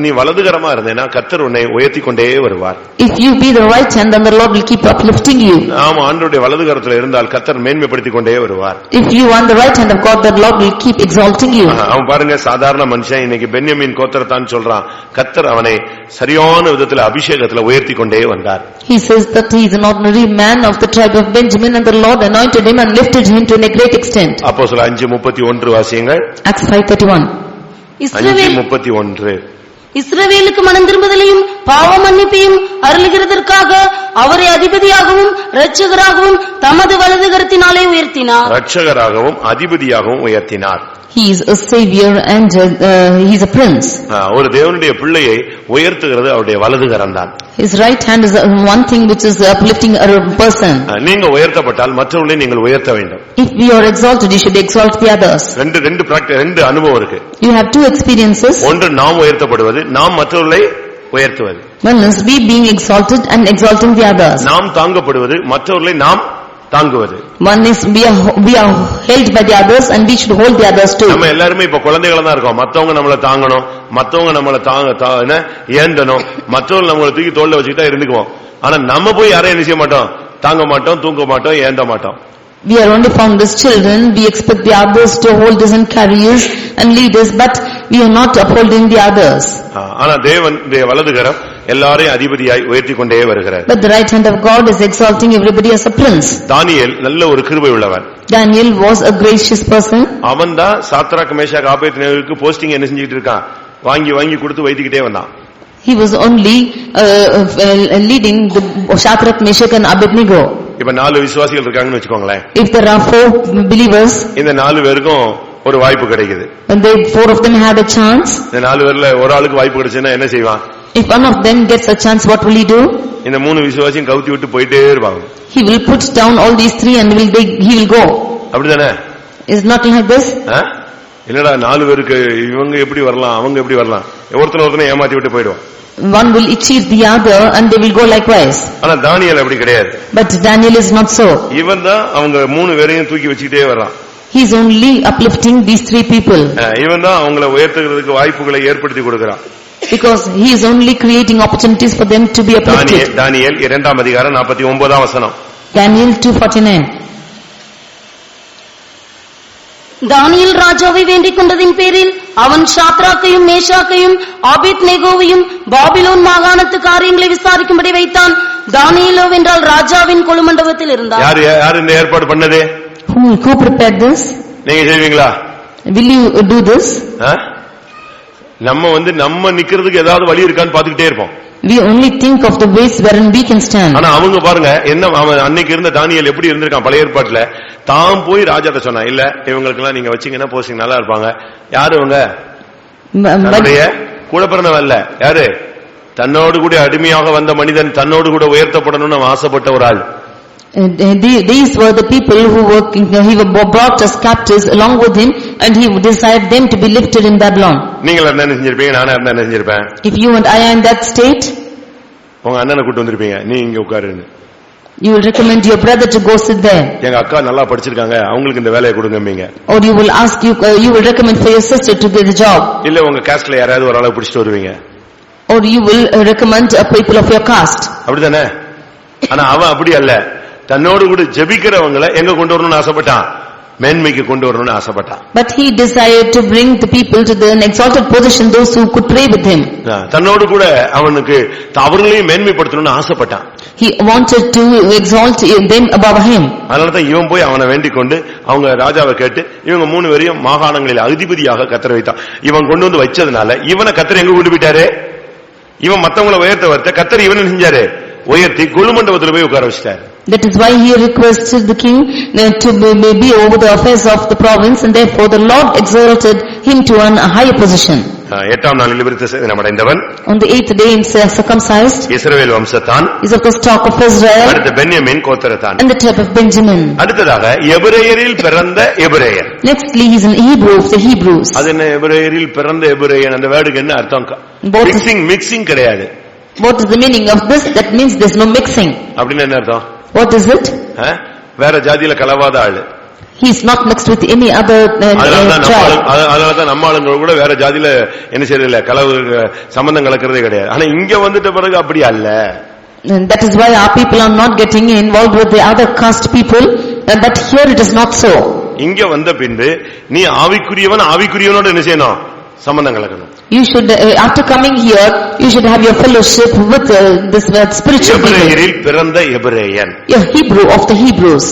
நீ வலது கரமா இருந்தேனா கர்த்தர் உன்னை உயர்த்தி கொண்டே வருவார். If you be the right hand, then the Lord will keep uplifting you. நாம ஆண்டவருடைய வலது கரத்துல இருந்தால் கர்த்தர் மேன்மைப்படுத்தி கொண்டே வருவார். If you are on the right hand of God, the Lord will keep exalting you. அவன் பாருங்க, சாதாரண மனுஷன் இன்னைக்கு பென்யமீன் கோத்திரத்தான் சொல்றான். கர்த்தர் அவனை சரியான விதத்துல அபிஷேகத்துல உயர்த்தி கொண்டே வந்தார். He says that he is an ordinary man of the tribe of Benjamin, and the Lord anointed him and lifted him to a great extent. அப்போஸ்தலர் 5:31 வாசியுங்கள். Acts 5:31. 5:31. இஸ்ரவேலுக்கு மனம் திரும்புதலையும் பாவ மன்னிப்பையும் அருளுகிறதற்காக அவரை அதிபதியாகவும் இரட்சகராகவும் தமது வலது கரத்தினாலே உயர்த்தினார். இரட்சகராகவும் அதிபதியாகவும் உயர்த்தினார். He is a savior and he is a prince. ஒரு தேவனுடைய பிள்ளையை உயர்த்துகிறது அவருடைய வலது கரம்தான். His right hand is one thing which is uplifting a person. நீங்க உயர்த்தப்பட்டால் மற்றவர்களை நீங்கள் உயர்த்த வேண்டும். If we are exalted, you should exalt the others. ரெண்டு அனுபவம் இருக்கு. You have two experiences. ஒன்று நாம் உயர்த்தப்படுவது, நாம் மற்றவர்களை உயர்த்துவது. One is we being exalted and exalting the others. நாம் தாங்கப்படுவது, மற்றவர்களை நாம் தாங்குவது. One is we are held by the others and we should hold the others too. நம்ம எல்லாரும் இப்ப குழந்தைகளா தான் இருக்கோம். மத்தவங்க நம்மள தாங்கணும், மத்தவங்க நம்மள ஏந்தணும், மற்றவங்க நம்மள தூக்கி தோள்ல வச்சுக்கிட்டா இருந்துக்குவோம். ஆனா நம்ம போய் யாரையும் என்ன செய்ய மாட்டோம், தாங்க மாட்டோம், தூக்க மாட்டோம், ஏந்த மாட்டோம். We are only found as children. We expect the others to hold us and carry us and lead us, but we are not upholding the others. ஆனா தேவனுடைய வலது கரம் எல்லாரையும் அதிபதியாய் உயர்த்தி கொண்டே வருகிறார். But the right hand of God is exalting everybody as a prince. தானியேல் நல்ல ஒரு கிருபை உள்ளவன். Daniel was a gracious person. அவன் தான் சாத்ராக் மேஷாக் ஆபேத்நேகோவுக்கு போஸ்டிங் என்ன செஞ்சிட்டு இருக்கான், வாங்கி கொடுத்து வைத்துக்கிட்டே வந்தான். He was only leading the Shadrach, Meshach and Abednego. இப்ப 4 விசுவாசிகள் இருக்காங்கன்னு வெச்சுக்கோங்களேன். If there are 4 believers, இந்த 4 பேருக்கும் ஒரு வாய்ப்பு கிடைக்குது. and they 4 of them had a chance. இந்த 4 பேர்ல ஒரு ஆளுக்கு வாய்ப்பு கிடைச்சேன்னா என்ன செய்வான்? If one of them gets a chance, what will he do? இந்த 3 விசுவாசியும் கவுத்தி விட்டு போயிட்டே இருப்பாங்க. He will put down all these 3 and he will go. அப்படிதானே? Is not like this? என்னடா 4 பேருக்கு இவங்க எப்படி வரலாம், அவங்க எப்படி வரலாம், ஒருத்தனை ஏமாத்தி விட்டு போயிடுவான். One will cheat the other and they will go likewise. ஆனா தானியேல் அப்படி கிடையாது. But Daniel is not so. இவன் தான் அவங்க 3 பேரையும் தூக்கி வச்சிட்டே வரான். He is only uplifting these 3 people. இவன் தான் அவங்களை உயர்த்துகிறதுக்கு வாய்ப்புகளை ஏற்படுத்தி கொடுக்கிறான். Because he is only creating opportunities for them to be uplifted. தானியேல் 2ஆம் அதிகாரம் 49ஆம் வசனம். Daniel 2:49. தானியேல் ராஜாவை வேண்டிக் கொண்டதின் பேரில் அவன் சாத்ராக்கையும் மேஷாக்கையும் ஆபேத்நேகோவையும் பாபிலோன் மாகாணத்து காரியங்களை விசாரிக்கும்படி வைத்தான். தானியேலோ என்றால் ராஜாவின் கொலுமண்டபத்தில் இருந்தார். யார் இந்த ஏற்பாடு பண்ணது? Who prepared this? நீங்க செய்வீங்களா? Will you do this? நம்ம நிக்கிறதுக்கு ஏதாவது வழி இருக்கான்னு பாத்துக்கிட்டே இருப்போம். We only think of the ways wherein we can stand. ஆனா அவங்க பாருங்க, என்ன அன்னைக்கு இருந்த தானியேல் எப்படி இருந்திருக்கான் பழைய ஏற்பாட்டுல. தாம் போய் ராஜாட்ட சொன்னா, இல்ல இவங்களுக்கெல்லாம் நீங்க வச்சீங்கன்னா போஸ்டிங் நல்லா இருப்பாங்க. யாரு இவங்க? தன்னுடைய கூட பிறந்தவன் அல்ல. யாரு? தன்னோடு கூட அடிமையாக வந்த மனிதன், தன்னோடு கூட உயர்த்தப்படணும்னு ஆசைப்பட்ட ஒரு ஆள். These were the people who he brought as captives along with him, and he desired them to be lifted in Babylon. நீங்க என்ன செஞ்சிருப்பீங்க? நானே என்ன செஞ்சிருப்பேன்? If you and I are in that state, உங்க அண்ணனை கூட்டி வந்திருப்பீங்க, நீ இங்க உட்காருன்னு. You will recommend your brother to go sit there. எங்க அக்கா நல்லா படிச்சிருக்காங்க, அவங்களுக்கு இந்த வேலையை கொடுங்கம்பீங்க. Or you will ask you will recommend for your sister to get the job. இல்ல உங்க காஸ்ட்ல யாராவது ஒரு ஆளை பிடிச்சிட்டு வருவீங்க. Or you will recommend a people of your caste. அப்படிதானே? ஆனா அவன் அப்படி அல்ல. தன்னோடு கூட ஜெபிக்கிறவங்களை எங்க கொண்டு வரணும்னு ஆசைப்பட்டான்? மேன்மைக்கு கொண்டு வரணும்னு ஆசைப்பட்டான். But he desired to bring the people to the exalted position, those who could pray with him. தன்னோடு கூட அவனுக்கு அவர்களையும் மேன்மைப்படுத்தணும்னு ஆசைப்பட்டான். He wanted to exalt them above him. அதனாலதான் இவன் போய் அவனை வேண்டிக் கொண்டு அவங்க ராஜாவை கேட்டு இவங்க 3 பேரையும் மாகாணங்களில் அதிபதியாக கத்தர் வைத்தான். இவன் கொண்டு வந்து வச்சதுனால இவனை கத்தர் எங்க கொண்டு போயிட்டாரு? இவன் மத்தவங்களை உயர்த்த கத்தர் இவனை செஞ்சாரு, உயர்த்தி குழுமண்டபத்தில் போய் உட்கார வச்சிட்டாரு. That is why he requested the king to be over the affairs of the province, and therefore the Lord exalted him to a higher position. 8ஆம் நாளில் விருத்தசேதனமடைந்தவன், on the 8th day circumcised, Israel வம்சத்தான், is of the stock of Israel, அடுத்து பென்யமீன் கோத்திரத்தான், and the tribe of Benjamin. அடுத்ததாக எபிரேயரில் பிறந்த எபிரேயர். Nextly he is an Hebrew of the Hebrews. அது என்ன எபிரேயரில் பிறந்த எபிரேயன்? அந்த வேர்டுக்கு என்ன அர்த்தம்? மிக்சிங் கிடையாது. What is the meaning of this? That means there is no mixing. அப்படின்னா என்ன அர்த்தம்? What is it? வேற ஜாதியில கலவாத ஆளு. He is not mixed with any other tribe. அதனாலதான் நம்ம ஆளுங்க கூட வேற ஜாதியில என்ன செய்யறதில்ல, கலவு சம்பந்தம் கலக்கிறதே கிடையாது. ஆனா இங்க வந்துட்ட பிறகு அப்படி அல்ல. That is why our people are not getting involved with the other caste people, but here it is not so. இங்க வந்த பின்பு நீ ஆவிக்குரியவனோட என்ன செய்யணும்? சம்பந்தம் கலக்கணும். You should, after coming here, you should have your fellowship with this spiritual people. எபிரேயரில் பிறந்த எபிரேயன், a Hebrew of the Hebrews.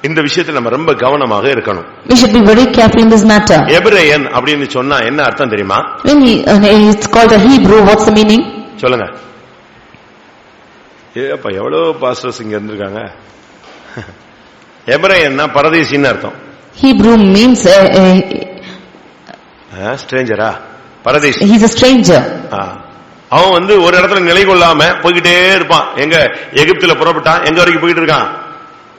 இந்த விஷயத்துல நம்ம ரொம்ப கவனமாக இருக்கணும். We should be very careful in this matter. எபிரேயன் அப்படின்னு சொன்னா என்ன அர்த்தம் தெரியுமா? When it's called a Hebrew, what's the meaning? சொல்லுங்க. ஏப்பா எவ்வளவு பாஸ்டர்ஸ் இங்க இருந்திருக்காங்க. எபிரேயன்னா பரதேசின்னு அர்த்தம். Hebrew means ஸ்ட்ரேஞ்சரா, Paradesi. He is a stranger. அவன் ஒரு இடத்துல நிலை கொள்ளாம போய்கிட்டே இருப்பான். எங்க எகிப்துல புறப்பட்டான், எங்க வரைக்கும் போயிட்டு இருக்கான்?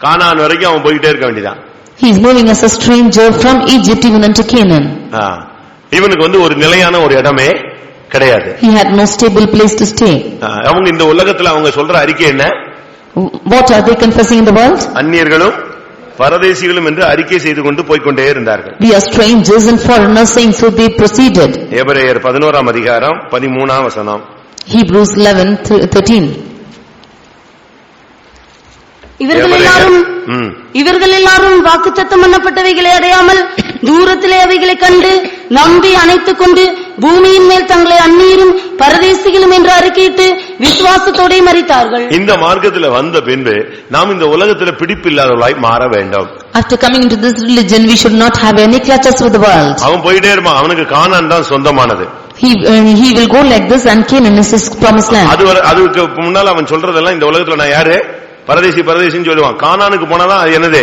கானான் வரைக்கும் அவன் போய்கிட்டே இருக்க வேண்டியதான். He is moving as a stranger from Egypt even unto Canaan. இவனுக்கு ஒரு நிலையான ஒரு இடமே கிடையாது. He had no stable place to stay. அவங்க இந்த உலகத்துல அவங்க சொல்ற அறிக்கை என்ன? What are they confessing in the world? அந்நியர்களும் பரதேசிகளும் என்று அறிக்கை செய்து கொண்டு போய்க்கொண்டே இருந்தார்கள். We are strangers and foreigners, saying so they proceeded. எபிரேயர் 11ஆம் அதிகாரம் 13ஆம் வசனம். Hebrews 11:13. இவர்கள் எல்லாரும் வாக்குத்தத்தம் பண்ணப்பட்டவைகளை அடையாமல் தூரத்திலே அவைகளை கண்டு நம்பி அணைத்துக் கொண்டு பூமியின் மேல் தங்களை அந்நியரும் பரதேசிகளும் என்று அறிக்கையிட்டு விசுவாசத்தோட மரித்தார்கள். இந்த மார்க்கத்தில் வந்த பின்பு நாம் இந்த உலகத்தில் பிடிப்பில்லாதவர்களாய் மாற வேண்டும். After coming into this religion, we should not have any clutches with the world. அவன் போயிட்டே இருப்பான். அவனுக்கு கானான் தான் சொந்தமானது. He will go like this, and Canaan is his promised land. அதுக்கு முன்னால அவன் சொல்றதெல்லாம் இந்த உலகத்துல நான் யாரு? பரதேசின்னு சொல்லுவான். கானானுக்கு போனாதான் அது என்னது?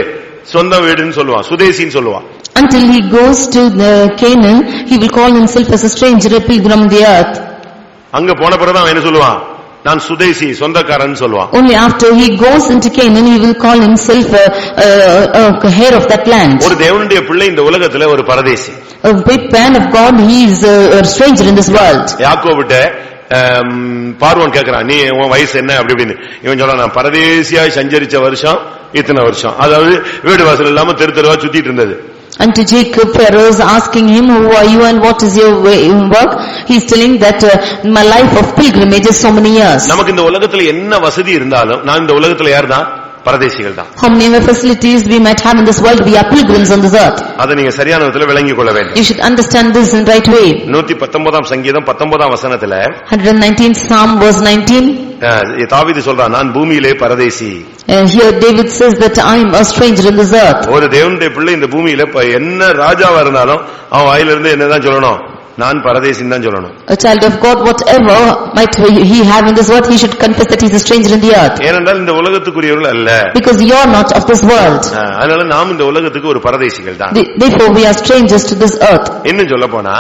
சொந்த வீடுன்னு சொல்லுவான், சுதேசின்னு சொல்லுவான். Until he goes to the Canaan, he will call himself as a stranger, a pilgrim on the earth. அங்க போன பிறகு அவன் என்ன சொல்லுவான்? நான் சுதேசி, சொந்தக்காரன் சொல்லுவான். Only after he goes into Canaan, he will call himself a heir of that land. ஒரு தேவனுடைய பிள்ளை இந்த உலகத்துல ஒரு பரதேசி. A big man of God, he is a stranger in this world. யாக்கோபுட்ட பார்வோன் கேக்குறான், நீ உன் வயசு என்ன அப்படி அப்படின்னு. இவன் சொல்றான், நான் பரதேசியாய் சஞ்சரிச்ச வருஷம் இத்தனை வருஷம். அதாவது வீடு வாசல் இல்லாம தெரு தெருவா சுத்திட்டு இருந்தது. And to Jacob, Pharaoh is asking him, who are you and what is your work? He is telling that my life of pilgrimage is so many years. நமக்கு இந்த உலகத்துல என்ன வசதி இருந்தாலும் நான் இந்த உலகத்துல யார்தான்? பரதேசிகள் தான். How many facilities we might have in this world, we are pilgrims on this earth. அதை நீங்க சரியான விதத்துல விளங்கிக் கொள்ள வேண்டும். You should understand this in right way. 119ஆம் சங்கீதம் 19ஆம் வசனத்துல 119th Psalm verse 19, தாவீது சொல்றான், நான் பூமியிலே பரதேசி. Here David says that I am a stranger in this earth. ஒரு தேவனுடைய பிள்ளை இந்த பூமியில என்ன ராஜாவா இருந்தாலும் அவன் வாயிலிருந்து என்னதான் சொல்லணும்? நான் பரதேசின்னு தான் சொல்லணும். A child of God, whatever might he have in this world, he should confess that he is a stranger in the earth. ஏனென்றால் இந்த உலகத்துக்குரியவர்கள் அல்ல. Because you are not of this world. அதனால நாம் இந்த உலகத்துக்கு ஒரு பரதேசிகள் தான். Therefore we are strangers to this earth. இன்னும் சொல்ல போனா,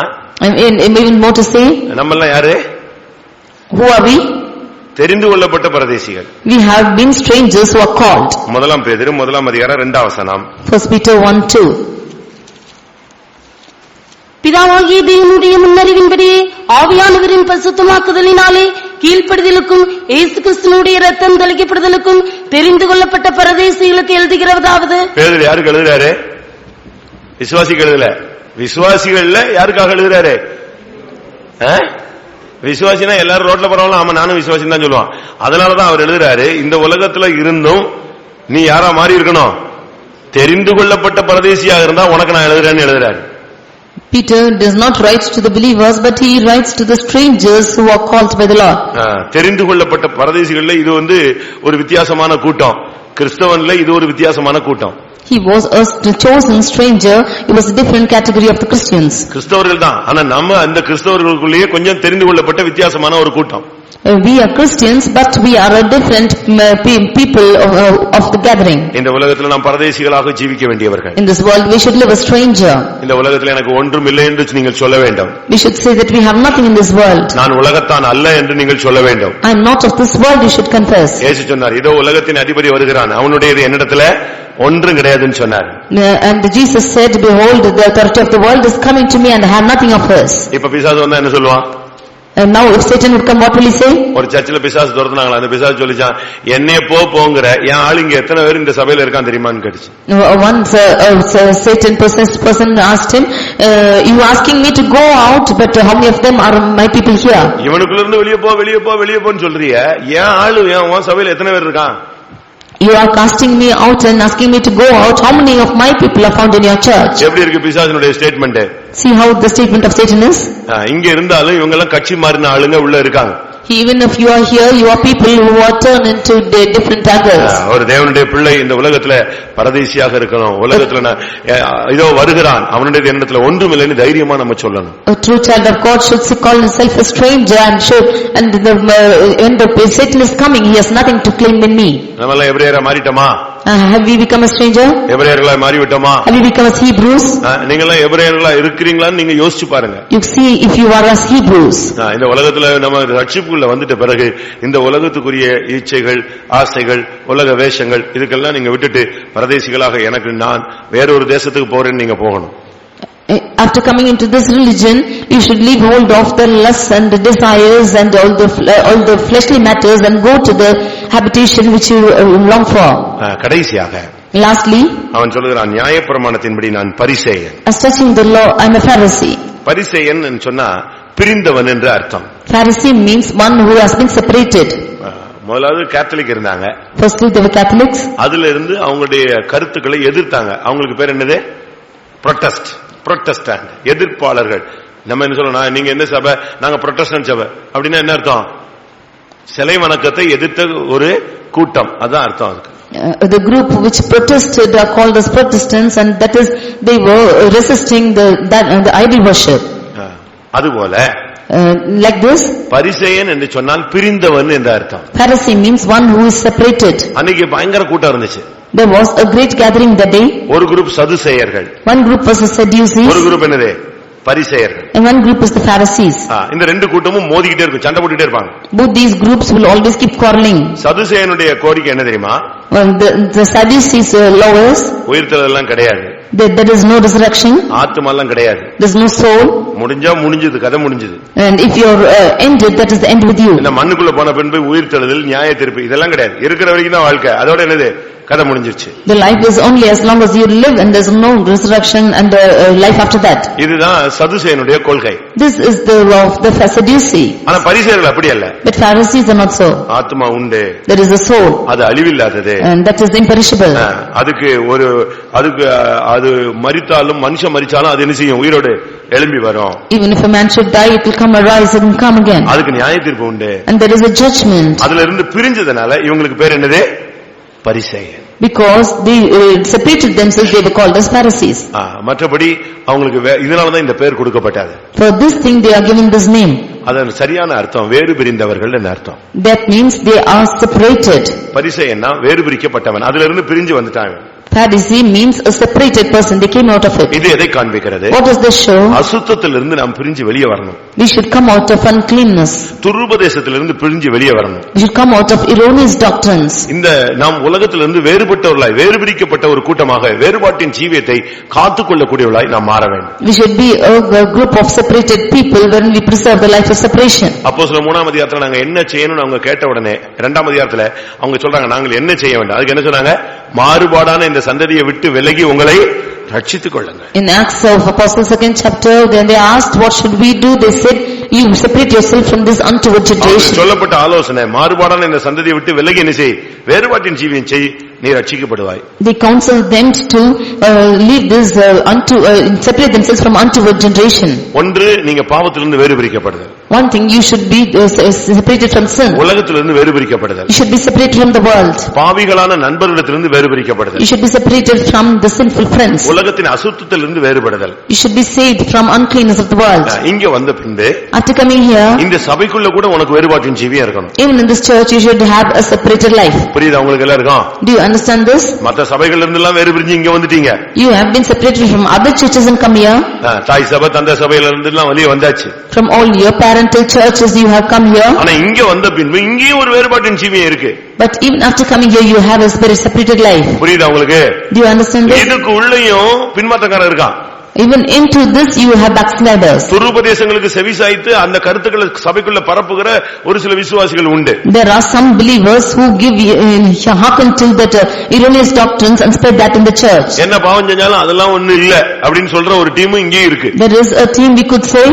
even more to say, நம்ம எல்லாம் யாரு? Who are we? தெரிந்து கொள்ளப்பட்ட பரதேசிகள். We have been strangers who are called. முதலாம் பேதுரு 1ஆம் அதிகாரம் 2ஆம் வசனம். 1 Peter 1:2. பிதாவாகிய தேவனுடைய முன்னறிவின்படியே ஆவியானவரின் பரிசுத்தமாக்குதலினாலே கீழ்ப்படிதலுக்கும் இயேசு கிறிஸ்துவினுடைய இரத்தம் தெளிக்கப்படுதலுக்கும் தெரிந்து கொள்ளப்பட்ட பரதேசிகளுக்கு எழுதுகிறதாவது. பேதுரு யாருக்கு எழுதுறாரு? விசுவாசிகள் எழுதல. விசுவாசிகள்ல யாருக்காக எழுதுறாரு? விசுவாசினா எல்லாரும் ரோட்ல போறவங்க ஆமா நானும் விசுவாசின்னு தான் சொல்லுவான். அதனாலதான் அவர் எழுதுறாரு, இந்த உலகத்துல இருந்தும் நீ யாரா மாறி இருக்கணும்? தெரிந்து கொள்ளப்பட்ட பரதேசியாக இருந்தா உனக்கு நான் எழுதுறேன்னு எழுதுறாரு. Peter does not write to the believers, but he writes to the strangers who are called by the Lord. தெரிந்து கொள்ளப்பட்ட பரதேசிகள்ல இது ஒரு வித்தியாசமான கூட்டம், கிறிஸ்தவன்ல இது ஒரு வித்தியாசமான கூட்டம். He was a chosen stranger. He was a different category of the Christians. கிறிஸ்தவர்கள் தான், ஆனா நம்ம அந்த கிறிஸ்தவர்களுக்குள்ளேயே கொஞ்சம் தெரிந்து கொள்ளப்பட்ட வித்தியாசமான ஒரு கூட்டம். We are Christians, but we are a different people of the gathering. இந்த உலகத்துல நாம் பரதேசிகளாக ஜீவிக்க வேண்டியவர்கள். In this world we should live a stranger. இந்த உலகத்துல எனக்கு ஒன்றும் இல்லை என்று நீங்கள் சொல்ல வேண்டும். We should say that we have nothing in this world. நான் உலகத்தான் அல்ல என்று நீங்கள் சொல்ல வேண்டும். I am not of this world, you should confess. இயேசு சொன்னார், இதோ உலகத்தின் அதிபதி வருகிறான், அவனுடையது என்னிடத்துல ஒன்றும் கிடையாதுன்னு சொன்னார். And Jesus said, behold, the authority of the world is coming to me and I have nothing of his. இப்ப பிசாசு வந்தா என்ன சொல்லுவான்? And now if Satan would come, what will he say? ஒரு சர்ச்சில பிசாசு துரத்துனாங்களா, அந்த பிசாசு சொல்லிச்சான், என்னைய போங்கற என் ஆளு இங்க எத்தனை பேர் இந்த சபையில இருக்கான் தெரியுமான்னு கேட்டுச்சு. Once Satan possessed person asked him, you asking me to go out, but how many of them are my people here? இவனுக்குள்ள இருந்து வெளிய போன்னு சொல்றிய, என் ஆளு உன் சபையில எத்தனை பேர் இருக்கான்? You are casting me out and asking me to go out. How many of my people are found in your church? எப்படி இருக்கு பிசாசுனுடைய statement? See how the statement of Satan is? இங்க இருந்தாலும் இவங்க எல்லாம் கட்சி மாறின ஆளுங்க உள்ள இருக்காங்க. Even if you are here, you are people who are turned into different angles. ஒரு தேவனுடைய பிள்ளை இந்த உலகத்துல பரதேசியாக இருக்கணும். உலகத்துல இதோ வருகிறான், அவனுடைய எண்ணத்துல ஒன்றும் இல்லைன்னு தைரியமா நம்ம சொல்லணும். A true child of God should call himself a stranger and when the Satan is coming, he has nothing to claim in me. நம்ம எல்லாம் எபிரேயரா மாறிட்டோமா? Have we become a stranger? எபிரேயர்களா மாறி விட்டோமா? Have we become as Hebrews? நீங்க எல்லாம் எபிரேயர்களா இருக்கீங்களான்னு நீங்க யோசிச்சு பாருங்க. You see if you are as Hebrews. இந்த உலகத்துல நம்ம ரட்சிப்புக்குள்ள வந்துட்ட பிறகு இந்த உலகத்துக்குரிய இச்சைகள், ஆசைகள், உலக வேஷங்கள் இதுக்கெல்லாம் நீங்க விட்டுட்டு பரதேசிகளாக எனக்கு நான் வேற ஒரு தேசத்துக்கு போறேன்னு நீங்க போகணும். After coming into this religion, you should leave hold of the lusts and the desires and all the fleshly matters and go to the habitation which you long for. கடைசியாக Lastly, அவன் சொல்கிறான், நியாயப்பிரமாணத்தின்படி நான் பரிசேயன். as touching the law, I am a Pharisee. பரிசேயன் என்று சொன்னா பிரிந்தவன் என்று அர்த்தம். Pharisee means one who has been separated. முதலாவது Catholic இருந்தாங்க. Firstly, they were Catholics. அதுல இருந்து அவங்களுடைய கருத்துக்களை எதிர்த்தாங்க. அவங்களுக்கு பேர் என்னது? புரொட்டஸ்டன்ட், எதிர்ப்பாளர்கள். நம்ம என்ன சொல்லணும், நீங்க என்ன சபை? நாங்க புரொட்டஸ்டன்ட் சபை. அப்படின்னா என்ன அர்த்தம்? சிலை வணக்கத்தை எதிர்த்த ஒரு கூட்டம், அதான் அர்த்தம். அதுக்கு The group which protested are called as Protestants, and that is they were resisting the idol worship. அதுபோல like this, பரிசேயன் என்று சொன்னால் பிரிந்தவன் என்ற அர்த்தம். Pharisee means one who is separated. அன்னைக்கு பயங்கர கூட்டம் இருந்துச்சு. There was a great gathering that day. ஒரு குரூப் சதுசேயர்கள், one group was the Sadducees, ஒரு குரூப் என்னது? பரிசேயர்கள். and one group is the Pharisees. இந்த ரெண்டு கூட்டமும் மோதிக்கிட்டே இருக்கும், சண்டை போட்டுட்டே இருப்பாங்க. Both these groups will always keep quarreling. சதுசேயனுடைய கோரிக்கை என்ன தெரியுமா? The Sadducees lawyers, உயிர்த்தெழுதல் எல்லாம் கிடையாது, there is no resurrection, ஆத்துமா எல்லாம் கிடையாது, there is no soul, முடிஞ்சா முடிஞ்சது, கதை முடிஞ்சது. and if you are ended, that is the end with you. இந்த மண்ணுக்குள்ள போன பின்பு உயிர்த்தெழுதல், நியாய தீர்ப்பு இதெல்லாம் கிடையாது. இருக்கிற வரைக்கும் தான் வாழ்க்கை, அதோட என்னது? கதை முடிஞ்சிருச்சு. The life is only as long as you live, and there is no resurrection and life after that. இதுதான் சதுசேயனுடைய கொள்கை. This is the law of the Sadducee. ஆனா பரிசேயர்கள் அப்படி அல்ல. But Pharisees are not so. ஆத்துமா உண்டு, there is a soul, அது அழிவில்லாதது, and that is imperishable. அதுக்கு அது மரித்தாலும் மனுஷன் மரிச்சாலும் அது என்ன செய்யும்? உயிரோடு எழும்பி வரும். Even if a man should die, it will come, arise and come again. அதுக்கு நியாய தீர்ப்பு உண்டு, and there is a judgment. அதுல இருந்து பிரிஞ்சதனால இவங்களுக்கு பேர் என்னது? பரிசேயன். Because they separated themselves, they were called as Pharisees. மற்றபடி அவங்களுக்கு இதனால தான் இந்த பேர் கொடுக்கப்பட்டது. For this thing they are given this name. அதன் சரியான அர்த்தம் வேறு பிரிந்தவர்கள் என்று அர்த்தம். That means they are separated. பரிசேயன்னா வேறு பிரிக்கப்பட்டவன், அதுல இருந்து பிரிஞ்சு வந்துட்டாங்க. Pharisee means a separated person, they came out of it. இது எதை காண்பிக்கிறது? What does this show? அசுத்தத்திலிருந்து நாம் பிரிஞ்சு வெளியே வரணும். We should come out of uncleanness. துருபதேசத்திலிருந்து பிரிஞ்சு வெளியே வரணும். We should come out of erroneous doctrines. இந்த நாம் உலகத்திலிருந்து வேறுபட்டவர்களாய், வேறு பிரிக்கப்பட்ட ஒரு கூட்டமாக, வேறுபாட்டின் ஜீவியத்தை காத்துக்கொள்ளக்கூடியவர்களாய் நாம் மாற வேண்டும். We should be a group of separated people when we preserve the life of separation. அப்போஸ்தலர் 3ஆம் அதிகாரத்துல நாங்க என்ன செய்யணும்னு அவங்க கேட்ட உடனே 2ஆம் அதிகாரத்துல அவங்க சொல்றாங்க, நாங்கள் என்ன செய்ய வேண்டும்? அதுக்கு என்ன சொன்னாங்க? மாறுபாடான இந்த சந்ததியை விட்டு விலகி உங்களை ரட்சித்துக் கொள்ளுங்க. In Acts of Apostles 2nd chapter, then they asked what should we do, they said you separate yourself from this untoward generation. சொல்லப்பட்ட ஆலோசனை மாறுபாடான இந்த சந்ததியை விட்டு விலகி என்ன செய், வேறுபாட்டின் ஜீவியம் செய், நீ ரட்சிக்கப்படுவாய். They counseled them to leave this separate themselves from untoward generation. ஒன்று, நீங்க பாவத்திலிருந்து வேறுபிரிக்கப்படுதல். One thing, you should be separated from sin. உலகத்திலிருந்து வேறுபிரிக்கப்படுதல். You should be separated from the world. பாவிகளான நண்பர்களிடத்திலிருந்து வேறுபிரிக்கப்படுதல். You should be separated from the sinful friends. உலகத்தின் அசுத்தத்திலிருந்து வேறுபடுதல். You should be saved from uncleanness of the world. இங்க வந்த பின்பு After coming here, இந்த சபைக்குள்ள கூட உனக்கு வேறுபாட்டின் ஜீவியம் இருக்கணும். even in this church you should have a separated life. புரியுதா உங்களுக்கு எல்லாருக்கும்? Do you understand this? மத்த சபைகள்ல இருந்து எல்லாம் வேறுபிரிஞ்சு இங்க வந்துட்டீங்க. You have been separated from other churches and come here. தாய் சபை தந்தை சபையில இருந்து எல்லாம் வெளிய வந்தாச்சு. From all your parental churches you have come here. ஆனா இங்க வந்த பின்பு இங்கேயும் ஒரு வேறுபாட்டின் ஜீவியம் இருக்கு. But even after coming here you have a separated life. புரியுதா உங்களுக்கு? Do you understand this? இதுக்கு உள்ளேயும் பின்மாற்றக்காரர் இருக்கான். Even into this you have backsliders. துருபதேசங்களுக்கு செவிசாய்த்து அந்த கருத்துக்களை சபைக்குள்ள பரப்புகிற ஒரு சில விசுவாசிகள் உண்டு. There are some believers who give hearken to that erroneous doctrines and spread that in the church. என்ன பாவம் செஞ்சாலும் அதெல்லாம் ஒண்ணு இல்ல அப்படினு சொல்ற ஒரு டீம் இங்கே இருக்கு. There is a team, we could say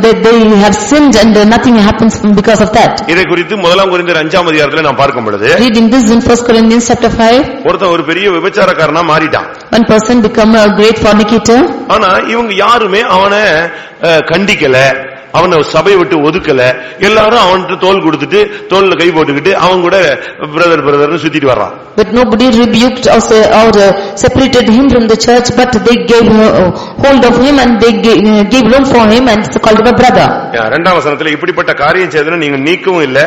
that they have sinned and nothing happens because of that. இதை குறித்து முதலாம் கொரிந்தியர் 5ஆம் அதிகாரத்துல நாம் பார்க்கும் பொழுது, reading this in 1 Corinthians chapter 5, ஒருத்தன் ஒரு பெரிய விபச்சாரக்காரனா மாறிட்டான். one person become a great fornicator. ஆனா இவங்க யாருமே அவனை கண்டிக்கல, அவனை சபையை விட்டு ஒதுக்கல. எல்லாரும் அவன்கிட்ட தோல் கொடுத்துட்டு தோல்ல கை போட்டுக்கிட்டு அவன் கூட பிரதர்னு சுத்திட்டு வர்றான். But nobody rebuked or separated him from the church, but they gave hold of him and they gave room for him and called him a brother. இரண்டாம் வசனத்துல இப்படிப்பட்ட காரியம் செய்தன நீங்க நீக்கவும் இல்ல,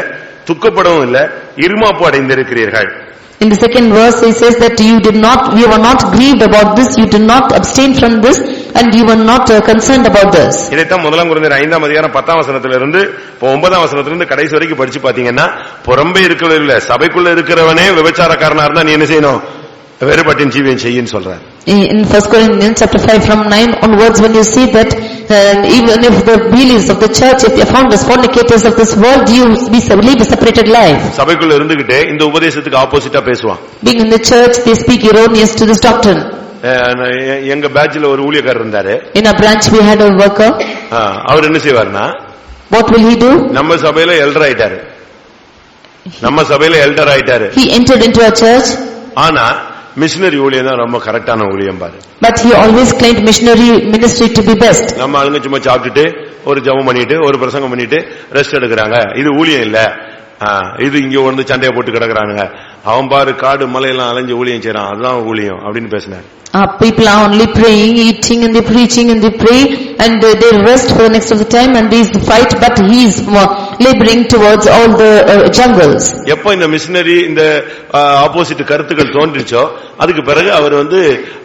துக்கப்படவும் இல்ல, இருமாப்பு அடைந்திருக்கிறீர்கள். In the second verse he says that you were not grieved about this, you did not abstain from this, and you were not concerned about this. இதைத்தான் முதலாம் கொரிந்தியர் 5ஆம் அதிகாரம் 10ஆம் வசனத்துல இருந்து 9ஆம் வசனத்துல இருந்து கடைசி வரைக்கும் படிச்சு பாத்தீங்கன்னா, புறம்பே இருக்கிறது இல்ல, சபைக்குள்ள இருக்கிறவனே விபச்சாரக்காரனா இருந்தா நீ என்ன செய்யணும், வேறுபாட்டின் ஜீவியம் செய்யின்னு சொல்றார். In 1 Corinthians chapter 5 from 9 onwards, when you see that even if the believers of the church, if they are found as fornicators of this world, you live a separated life. சபைக்குள்ள இருந்துகிட்டே இந்த உபதேசத்துக்கு ஆப்போசிட்டா பேசுவான். Being in the church, they speak erroneous to this doctrine. எங்க பேட்ச்ல ஒரு ஊழியக்காரர் இருந்தாரு. In a branch we had a worker. அவர் என்ன செய்வார்னா, what will he do? நம்ம சபையில எல்டர் ஆயிட்டாரு. He entered into a church. ஆனா மிஷனரி ஊழியம் தான் ரொம்ப கரெக்டான ஊழியம் பாரு. But he always claimed missionary ministry to be best. நம்ம ஆளுங்க சும்மா சாப்பிட்டுட்டு ஒரு ஜெபம் பண்ணிட்டு ஒரு பிரசங்கம் பண்ணிட்டு ரெஸ்ட் எடுக்கிறாங்க. இது ஊழியம் இல்ல. இது இங்க வந்து சண்டையை போட்டு கிடக்குறானுங்க. அவன் பாரு காடு மலையெல்லாம் அலைஞ்சு ஊழியம் செய்யறான், அதுதான் ஊழியம் அப்படின்னு பேசினார். People are only praying, eating and they preaching and they pray and they rest for the next of the time and they fight, but he is laboring towards all the jungles. எப்ப இந்த missionary இந்த opposite கருத்துக்கள் தோன்றிச்சோ அதுக்கு பிறகு அவர் வந்து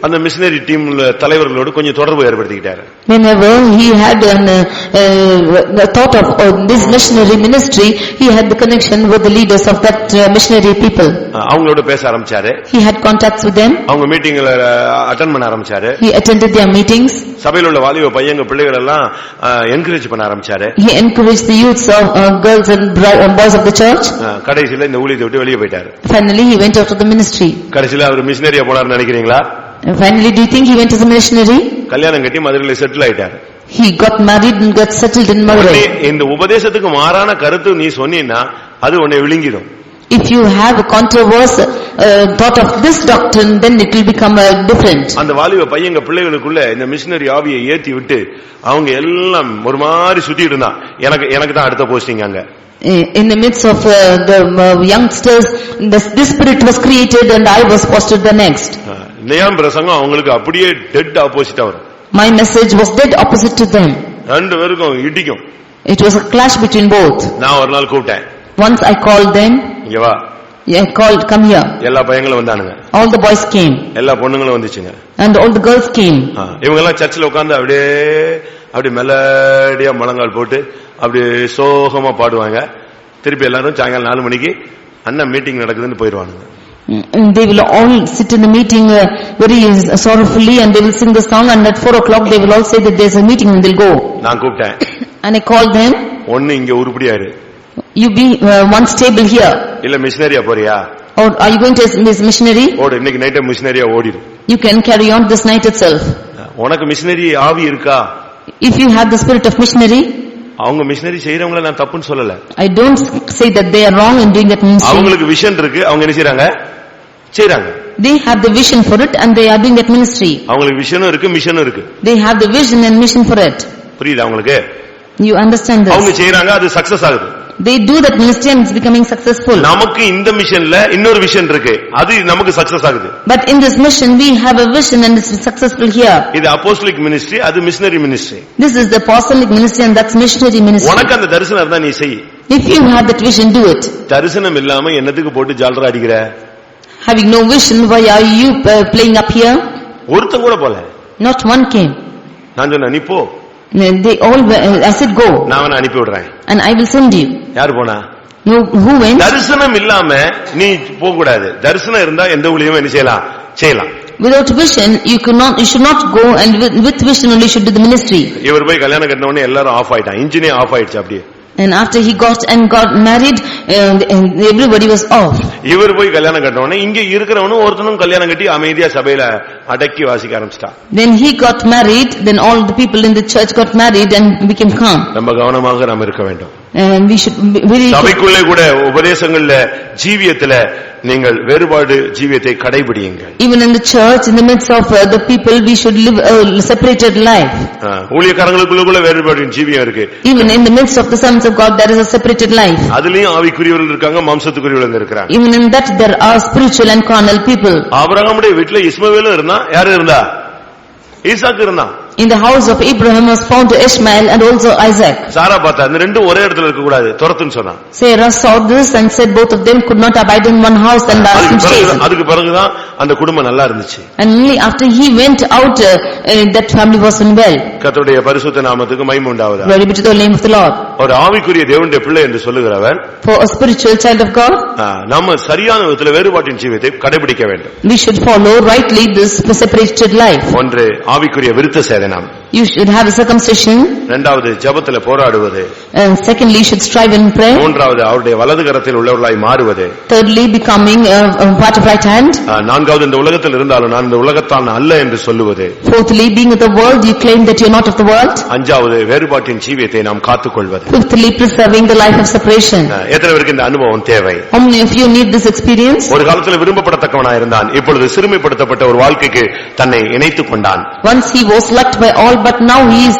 அந்த missionary டீம்ல தலைவர்களோடு கொஞ்சம் தொடர்பு ஏற்படுத்திக்கிட்டாரு. Whenever he had a thought of this missionary ministry, he had the connection with the leaders of that missionary people. அவங்களோட பேச ஆரம்பிச்சாரு. He had contacts with them. அவங்க மீட்டிங்ல அட்டெண்ட் பண்ண ஆரம்பிச்சாரு. He attended their meetings. சபையில உள்ள வாலிப பையங்க பிள்ளைகள் எல்லாம் என்கரேஜ் பண்ண ஆரம்பிச்சாரு. He encouraged the youths of girls and boys of the church. கடைசில இந்த ஊழியத்தை விட்டு வெளியே போயிட்டாரு. Finally he went out of the ministry. கடைசில அவர் மிஷனரியா போனார்னு நினைக்கிறீங்களா? Finally, do you think he went as a missionary? கல்யாணம் கட்டி மதுரையில செட்டில் ஆயிட்டாரு. He got married and got settled in Madurai. இந்த உபதேசத்துக்கு மாறான கருத்து நீ சொன்னீன்னா அது உன்னை விழுங்கிடும். If you have a controversy thought of this doctrine, then it will become different. அந்த வாலிப பையங்க பிள்ளைகளுக்குள்ள இந்த மிஷனரி ஆவியை ஏத்தி விட்டு அவங்க எல்லாம் ஒரு மாதிரி சுத்திட்டு இருந்தான். எனக்கு தான் அடுத்த போஸ்டிங் அங்க. In the midst of the youngsters, this spirit was created and I was posted the next. நியாயம் பிரசங்கம் அவங்களுக்கு அப்படியே டெட் ஆப்போசிட்டா வரும். My message was dead opposite to them. ரெண்டு பேருக்கும் இடிக்கும். It was a clash between both. நான் ஒரு நாள் கூப்பிட்டேன். Once I called them. இங்க வா. I called, come here. எல்லா பையங்களும் வந்தானுங்க. All the boys came. எல்லா பொண்ணுங்களும் வந்துச்சுங்க. And all the girls came. இவங்க எல்லாம் சர்ச்சில் உட்கார்ந்து அப்படியே மெலடியா முழங்கால் போட்டு அப்படியே சோகமா பாடுவாங்க. திருப்பி எல்லாரும் சாயங்காலம் 4 மணிக்கு அண்ணன் மீட்டிங் நடக்குதுன்னு போயிடுவானுங்க. They will all sit in the meeting very sorrowfully and they will sing the song, and at 4 o'clock they will all say that there is a meeting and they'll go. நான் கூப்பிட்டேன். And I called them. ஒன்னு இங்க உருப்படியா இரு. You be one stable here. இல்ல மிஷனரியா போறியா? Or are you going to this missionary? ஓடு, இன்னைக்கு நைட் மிஷனரியா ஓடிடு. You can carry on this night itself. உனக்கு மிஷனரி ஆவி இருக்கா? If you have the spirit of missionary, அவங்க மிஷனரி செய்யறவங்கள நான் தப்புன்னு சொல்லல. I don't say that they are wrong in doing that ministry. அவங்களுக்கு விஷன் இருக்கு, அவங்க என்ன செய்றாங்க? செய்றாங்க. They have the vision for it and they are doing that ministry. அவங்களுக்கு விஷனும் இருக்கு, மிஷனும் இருக்கு. They have the vision and mission for it. புரியுதா உங்களுக்கு? You understand this? அவங்க செய்றாங்க, அது சக்சஸ் ஆகுது. They do that ministry and it's becoming successful. நமக்கு இந்த மிஷன்ல இன்னொரு விஷன் இருக்கு, அது நமக்கு சக்சஸ் ஆகுது. But in this mission we have a vision and it's successful here. இது அப்போஸ்தலிக் மினிஸ்ட்ரி, அது missionary ministry. This is the apostolic ministry and that's missionary ministry. உனக்கு அந்த தரிசனம் இருந்தா நீ செய். If you have that vision, do it. தரிசனம் இல்லாம என்னத்துக்கு போட்டு ஜால்ரா அடிக்கிற? Having no vision, why are you playing up here? ஒருத்தன் கூட போல. Not one came. நான் சொன்னேன் நீ போ. They all I said go. நான் அவனை அனுப்பி விடுறேன். And I will send you. யார் போனா? No, who went? தரிசனம் இல்லாம நீ போக கூடாது. தரிசனம் இருந்தா எந்த ஊழியமும் என்ன செய்யலாம். Without vision you should not go, and with vision only you should do the ministry. இவர் போய் கல்யாணம் கட்டின உடனே எல்லாரும் ஆஃப் ஆயிட்டான். இன்ஜினே ஆஃப் ஆயிடுச்சு அப்படியே. And after he got married, everybody was off. இவர் போய் கல்யாணம் கட்டின உடனே இங்க இருக்கிறவனும் ஒருத்தனும் கல்யாணம் கட்டி அமைதியா சபையில அடக்கி வாசிக்க ஆரம்பிச்சிட்டான். Then he got married, then all the people in the church got married and became calm. நம்ம கவனமாக நாம் இருக்க வேண்டும். And we should very சபைக்குள்ளே கூட உபதேசங்கள்ல ஜீவியத்துல நீங்கள் வேறுபாடு ஜீவியத்தை கடைபிடியுங்கள். Even in the church, in the midst of the people, we should live a separated life. ஊழியக்காரங்களுக்குள்ள வேறுபாடு ஜீவியம் இருக்கு. Even in the midst of the sons of God, there is a separated life. அதுலயும் ஆவிக்குரியவர்கள் இருக்காங்க, மாம்சத்துக்குரியவர்கள் இருக்காங்க. Even in that there are spiritual and carnal people. ஆபிரகாமுடைய வீட்ல இஸ்மவேலும் இருந்தா, யாரு இருந்தா? ஈசாக்கு இருந்தான். In the house of Abraham was found Ishmael and also Isaac. சாரா பார்த்தா இந்த ரெண்டும் ஒரே இடத்துல இருக்க கூடாது, துரத்துன்னு சொன்னான். Sarah saw this and said both of them could not abide in one house and asked him to stay. அதுக்கு பிறகுதான் அந்த குடும்பம் நல்லா இருந்துச்சு. And only after he went out that family was in well. கர்த்தருடைய பரிசுத்த நாமத்துக்கு மகிமை உண்டாவதாக. Glory be to the name of the Lord. ஒரு ஆவிக்குரிய தேவனுடைய பிள்ளை என்று சொல்லுகிறவர், For a spiritual child of God, நம்ம சரியான விதத்துல வேறுபாட்டின் ஜீவியத்தை கடைபிடிக்க வேண்டும். we should follow rightly this separated life. ஒன்று ஆவிக்குரிய விருத்த சேதனம். You should have a circumcision. இரண்டாவது ஜெபத்துல போராடுவது. And secondly, you should strive in prayer. மூன்றாவது அவருடைய வலது கரத்தில் உள்ளவர்களாய் மாறுவது. Thirdly, becoming a part of right hand. நான்காவது இந்த உலகத்தில் இருந்தாலும் நான் இந்த உலகத்தான் அல்ல என்று சொல்லுவது. Fourthly, being of the world, you claim that you are not of the world. அஞ்சாவது வேறுபாட்டின் ஜீவியத்தை நாம் காத்துக்கொள்வது. Fifthly, preserving the life of separation. எத்தனை பேருக்கு இந்த அனுபவம் தேவை? How many of you need this experience? ஒரு காலத்தில் விரும்பப்படத்தக்கவனாய் இருந்தான், இப்பொழுது சிறுமைப்படுத்தப்பட்ட ஒரு வாழ்க்கைக்கு தன்னை இணைத்துக் கொண்டான். Once he was loved by all, but now he is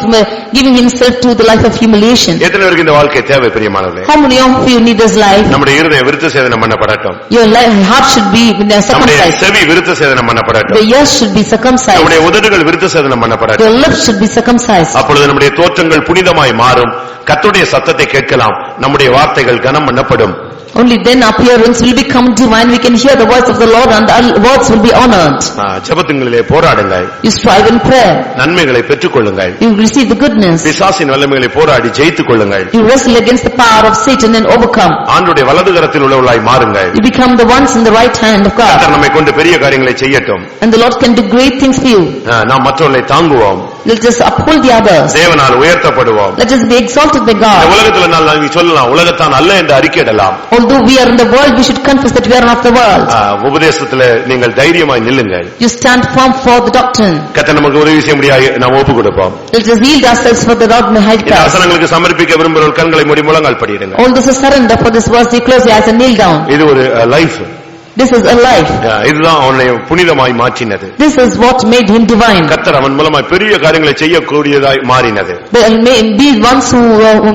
giving himself to the life of humiliation. எத்தனை பேருக்கு இந்த வாழ்க்கை தேவை பிரியமானவர்களே? How many of you need this life? நம்முடைய இருதயம் விருத்த சேதனம் பண்ணப்படட்டும். Your heart should be circumcised. நம்முடைய செவி விருத்த சேதனம் பண்ணப்படட்டும். The ears should be circumcised. நம்முடைய உதடுகள் விருத்த சேதனம் பண்ணப்படட்டும். Your lips should be circumcised. அப்பொழுது நம்முடைய தோற்றங்கள் புனிதமாய் மாறும். கர்த்தருடைய சத்தத்தை கேட்கலாம், நம்முடைய வார்த்தைகள் கனம் பண்ணப்படும். Only then appearance will become divine. We can hear the voice of the Lord and our words will be honored. ஜெபத்திலே போராடுங்கள். You strive in prayer. நன்மைகளை பெற்றுக்கொள்ளுங்கள். You receive the goodness. பிசாசின் வல்லமைகளை போராடி ஜெயித்துக் கொள்ளுங்கள். You wrestle against the power of Satan and overcome. ஆண்டவருடைய வலது கரத்தில் உள்ளவர்களாய் மாறுங்கள். You become the ones in the right hand of God. கர்த்தர் நம்மை கொண்டு பெரிய காரியங்களை செய்யட்டும். And the Lord can do great things for you. நாம் மற்றவர்களை தாங்குவோம். Let us uphold the others. தேவனால் உயர்த்தப்படுவோம். Let us be exalted by God. இந்த உலகத்தில் நாம் சொல்லலாம், உலகத்தான் அல்ல என்று அறிக்கையிடலாம். Although we are in the world, we should confess that we are not the world. உபதேசத்திலே நீங்கள் தைரியமாய் நில்லுங்கள். You stand firm for the doctrine. கர்த்தர் நமக்கு உதவி செய்ய முடியாது, நாம் ஒப்பு கொடுப்போம். Let us yield ourselves for the Lord may help us. இந்த வசனங்களுக்கு சமர்ப்பிக்க விரும்புகிறவர்கள் கண்களை மூடி முழங்கால் படியிடுங்கள். All this is surrender for this verse. You close your eyes and kneel down. இது ஒரு life. This is a life. இதுதான் அவனை புனிதமாய் மாற்றினது. This is what made him divine. கர்த்தர் அவன் மூலமாய் பெரிய காரியங்களை செய்யக்கூடியதாய் மாறினது. These ones who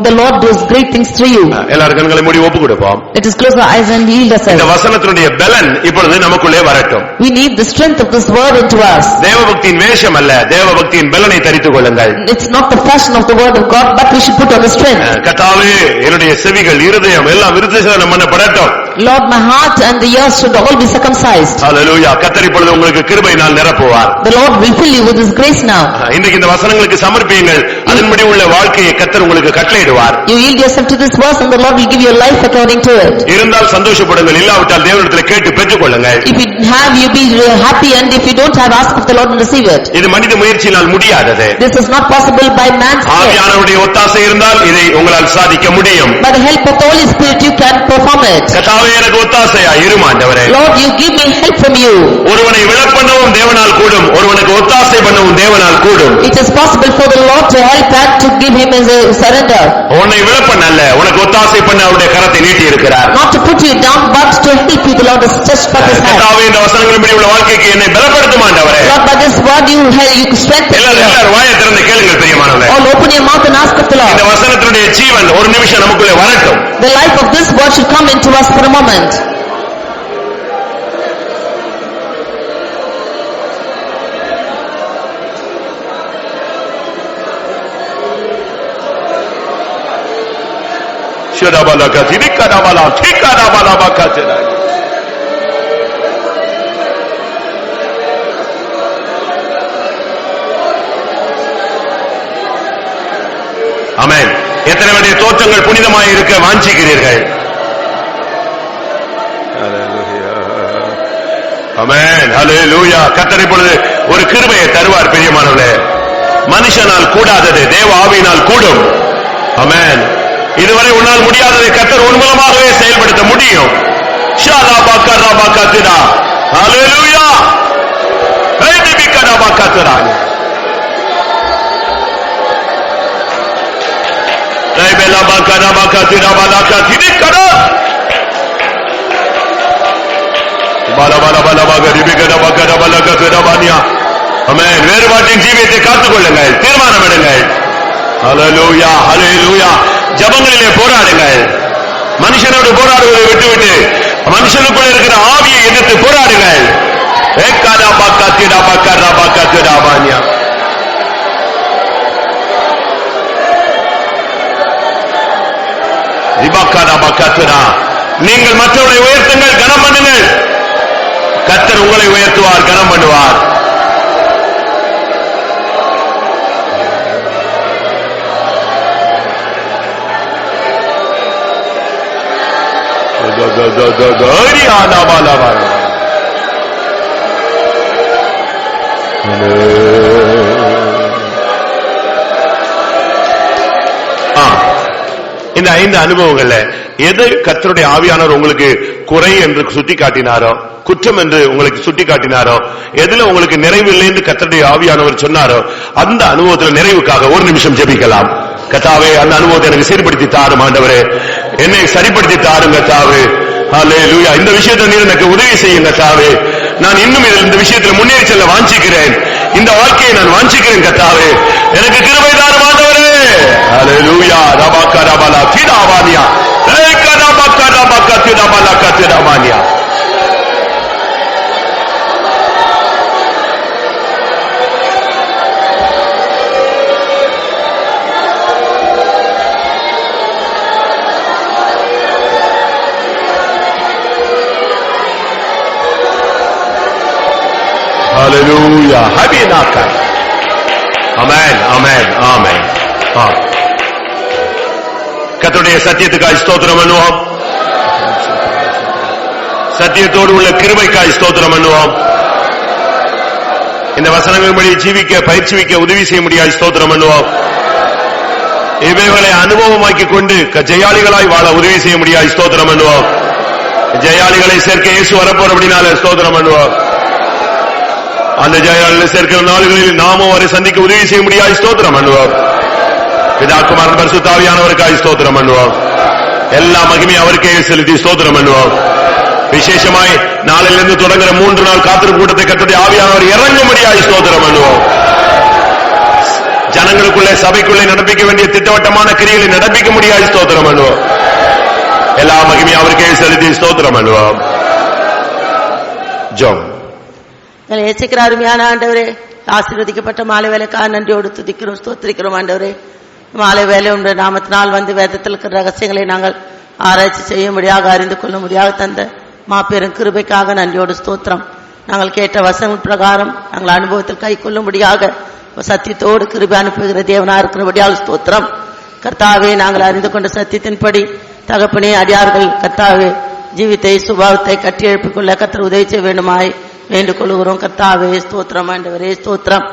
the Lord does great things through you. எல்லாரும் கண்களை மூடி ஒப்பு கொடுப்போம். Let us close our eyes and yield ourselves. இந்த வசனத்தினுடைய பலன் இப்பொழுது நமக்குள்ளே வரட்டும். We need the strength of this word into us. தேவபக்தியின் வேஷம் அல்ல, தேவபக்தியின் பலனை தரித்துக் கொள்ளுங்கள். It's not the fashion of the word of God, but we should put on the strength. கர்த்தாவே, என்னுடைய செவிகள் இருதயம் எல்லாம் விருத்தசேதனம் பண்ணப்படட்டும். Lord, my heart and the ears should all be circumcised. Hallelujah. கர்த்தர் இப்பொழுது உங்களுக்கு கிருபையினால் நிரப்புவார். The Lord will fill you with his grace now. இன்றைக்கு இந்த வசனங்களுக்கு சமர்ப்பியுங்கள். அதன்படி உள்ள வாழ்க்கையை கர்த்தர் உங்களுக்கு கட்டளையிடுவார். You yield yourself to this verse and the Lord will give you a life according to it. இருந்தால் சந்தோஷப்படுங்கள், இல்லாவிட்டால் தேவனிடத்தில் கேட்டு பெற்றுக்கொள்ளுங்கள். If you have, you be happy, and if you don't have, ask of the Lord and receive it. இது மனித முயற்சியினால் முடியாதது. This is not possible by man's strength. ஆவியானவருடைய ஒத்தாசை இருந்தால் இதை உங்களால் சாதிக்க முடியும். By the help of the Holy Spirit you can perform it. கர்த்தாவே எனக்கு ஒத்தாசையா இரும் ஆண்டவரே. Lord, you give me help from you. ஒருவனை விழப்பண்ணவும் தேவனால் கூடும், ஒருவனுக்கு ஒத்தாசை பண்ணவும் தேவனால் கூடும். It is possible for the Lord to help and to give him as a surrender. உன்னை விழப்பண்ண அல்ல, உனக்கு ஒத்தாசை பண்ண அவருடைய கரத்தை நீட்டி இருக்கிறார். Not to put you down, but to help you. The Lord has stretched forth his hand. கர்த்தாவே இந்த வசனங்களின்படி உள்ள வாழ்க்கைக்கு என்னை பலப்படுத்தும் ஆண்டவரே. Lord, by this word you strengthen me. எல்லாரும் வாயை திறந்து கேளுங்கள் பிரியமானவர்களே. All open your mouth and ask of the Lord. இந்த வசனத்தினுடைய ஜீவன் ஒரு நிமிஷம் நமக்குள்ளே வரட்டும். The life of this word should come into us for a moment. ஷடபலகதி விக்கடபலா திக்கடபலபகதனா. ஆமென். எத்தனை பேருடைய தோற்றங்கள் புனிதமாய் இருக்க வாஞ்சிக்கிறீர்கள்? ஆமென், ஹல்லேலூயா. கர்த்தர் இப்பொழுது ஒரு கிருபையை தருவார் பிரியமானவர்களே. மனுஷனால் கூடாதது தேவ ஆவியினால் கூடும். ஆமென். இதுவரை உன்னால் முடியாததை கர்த்தர் உன் மூலமாகவே செயல்படுத்த முடியும். ஷாலாபகரபகதிரா. ஹல்லேலூயா. ஹைதிபிகரபகதிரா. ரைபெலபகரபகதிரா பலகதிரிகரா. பலபலபலபகரிபிகரபகரபலகதிரபானியா. ஆமென். வேறுபாட்டின் ஜீவியத்தை காத்துக்கொள்ளுங்கள், தீர்மானம் எடுங்கள். ஹல்லேலூயா, ஹல்லேலூயா. ஜபங்களிலே போராடுங்கள். மனுஷனோடு போராடுவதை விட்டுவிட்டு மனுஷனுக்குள் இருக்கிற ஆவியை எதிர்த்து போராடுங்கள். நீங்கள் மற்றவர்களை உயர்த்துங்கள், கனம் பண்ணுங்கள். கர்த்தர் உங்களை உயர்த்துவார், கனம் பண்ணுவார். இந்த 5 அனுபவங்கள்ல எது கர்த்தருடைய ஆவியானவர் உங்களுக்கு குறை என்று சுட்டி காட்டினாரோ, குற்றம் என்று உங்களுக்கு சுட்டி காட்டினாரோ, எதுல உங்களுக்கு நிறைவு இல்லை என்று கர்த்தருடைய ஆவியானவர் சொன்னாரோ அந்த அனுபவத்தில் நிறைவுக்காக ஒரு நிமிஷம் ஜெபிக்கலாம். கர்த்தாவே, அந்த அனுபவத்தை எனக்கு சீர்படுத்தி தாரும் ஆண்டவரே, என்னை சரிப்படுத்தி தாரும் கர்த்தாவே. ஹல்லேலூயா. இந்த விஷயத்தை நீர் எனக்கு உதவி செய்யுங்க கர்த்தாவே. நான் இன்னும் இந்த விஷயத்தில் முன்னேறி செல்ல வாஞ்சிக்கிறேன். இந்த வாழ்க்கையை நான் வாஞ்சிக்கிறேன் கர்த்தாவே, எனக்கு கிருபை தாரும் ஆண்டவரே. ஹல்லேலூயா. ரபகரபலா திடாவானியா. ஏகரபகரபகதிரபலகதிரபானியா. Hallelujah. Habinaka. Amen. Amen. Amen. கர்த்தருடைய சத்தியத்துக்காய் ஸ்தோத்திரம் பண்ணுவோம். சத்தியத்தோடு உள்ள கிருபைக்காய் ஸ்தோத்திரம் பண்ணுவோம். இந்த வசனங்களின்படி ஜீவிக்க பயிற்சிவிக்க உதவி செய்ய முடியாது ஸ்தோத்திரம் பண்ணுவோம். இவைகளை அனுபவமாக்கி கொண்டு ஜெயாளிகளாய் வாழ உதவி செய்ய முடியாது ஸ்தோத்திரம் பண்ணுவோம். ஜெயாளிகளை சேர்க்க இயேசு வரப்போற அப்படினால ஸ்தோத்திரம் பண்ணுவோம். அந்த ஜெயாளிகளை சேர்க்கிற நாடுகளில் நாமும் அவரை சந்திக்க உதவி செய்ய முடியாது ஸ்தோத்திரம் பண்ணுவோம். பிதாகுமாரன் பரிசுத்த ஆவியானவருக்காய் ஸ்தோத்திரம் பண்ணுவோம். எல்லா மகிமை அவருக்கே செலுத்தி ஸ்தோத்திரம் பண்ணுவோம். விசேஷமாய் நாளிலிருந்து தொடங்குற 3 நாள் காத்திருப்பு கூட்டத்தை கர்த்தருடைய ஆவியானவர் இறங்கும்படியாய் ஸ்தோத்திரம் பண்ணுவோம். ஜனங்களுக்குள்ளே சபைக்குள்ளே நடப்பிக்க வேண்டிய திட்டவட்டமான கிரியைகளை நடப்பிக்க முடியாய் ஸ்தோத்திரம் பண்ணுவோம். எல்லா மகிமை அவருக்கே செலுத்தி ஸ்தோத்திரம் பண்ணுவோம். ஜெபம். ஏசிக்கிற அருமையான ஆண்டவரே, ஆசீர்வதிக்கப்பட்ட மாலை வேலைக்காக நன்றியோடு துதிக்கிறோம், ஸ்தோத்திரிக்கிறோம் ஆண்டவரே. மாலை வேலை உண்டு நாமத்தினால் வந்து வேதத்தில் இருக்கிற ரகசியங்களை நாங்கள் ஆராய்ச்சி செய்ய முடியாக அறிந்து கொள்ள முடியாக தந்த மாபெரும் கிருபைக்காக நன்றியோடு ஸ்தோத்திரம். நாங்கள் கேட்ட வசனம் பிரகாரம் நாங்கள் அனுபவத்தில் கை கொள்ள முடியாக சத்தியத்தோடு கிருபை அனுப்புகிற தேவனா இருக்கிறபடியால் ஸ்தோத்திரம். கர்த்தாவே, நாங்கள் அறிந்து கொண்ட சத்தியத்தின்படி தகப்பனே அடியார்கள் கர்த்தாவே ஜீவித்தை சுபாவத்தை கட்டி எழுப்பிக் கொள்ள கர்த்தர் உதவி செய்ய வேண்டுமாய் வேண்டுக் கொள்கிறோம். கர்த்தாவே ஸ்தோத்திரம், ஆண்டவரே ஸ்தோத்திரம்.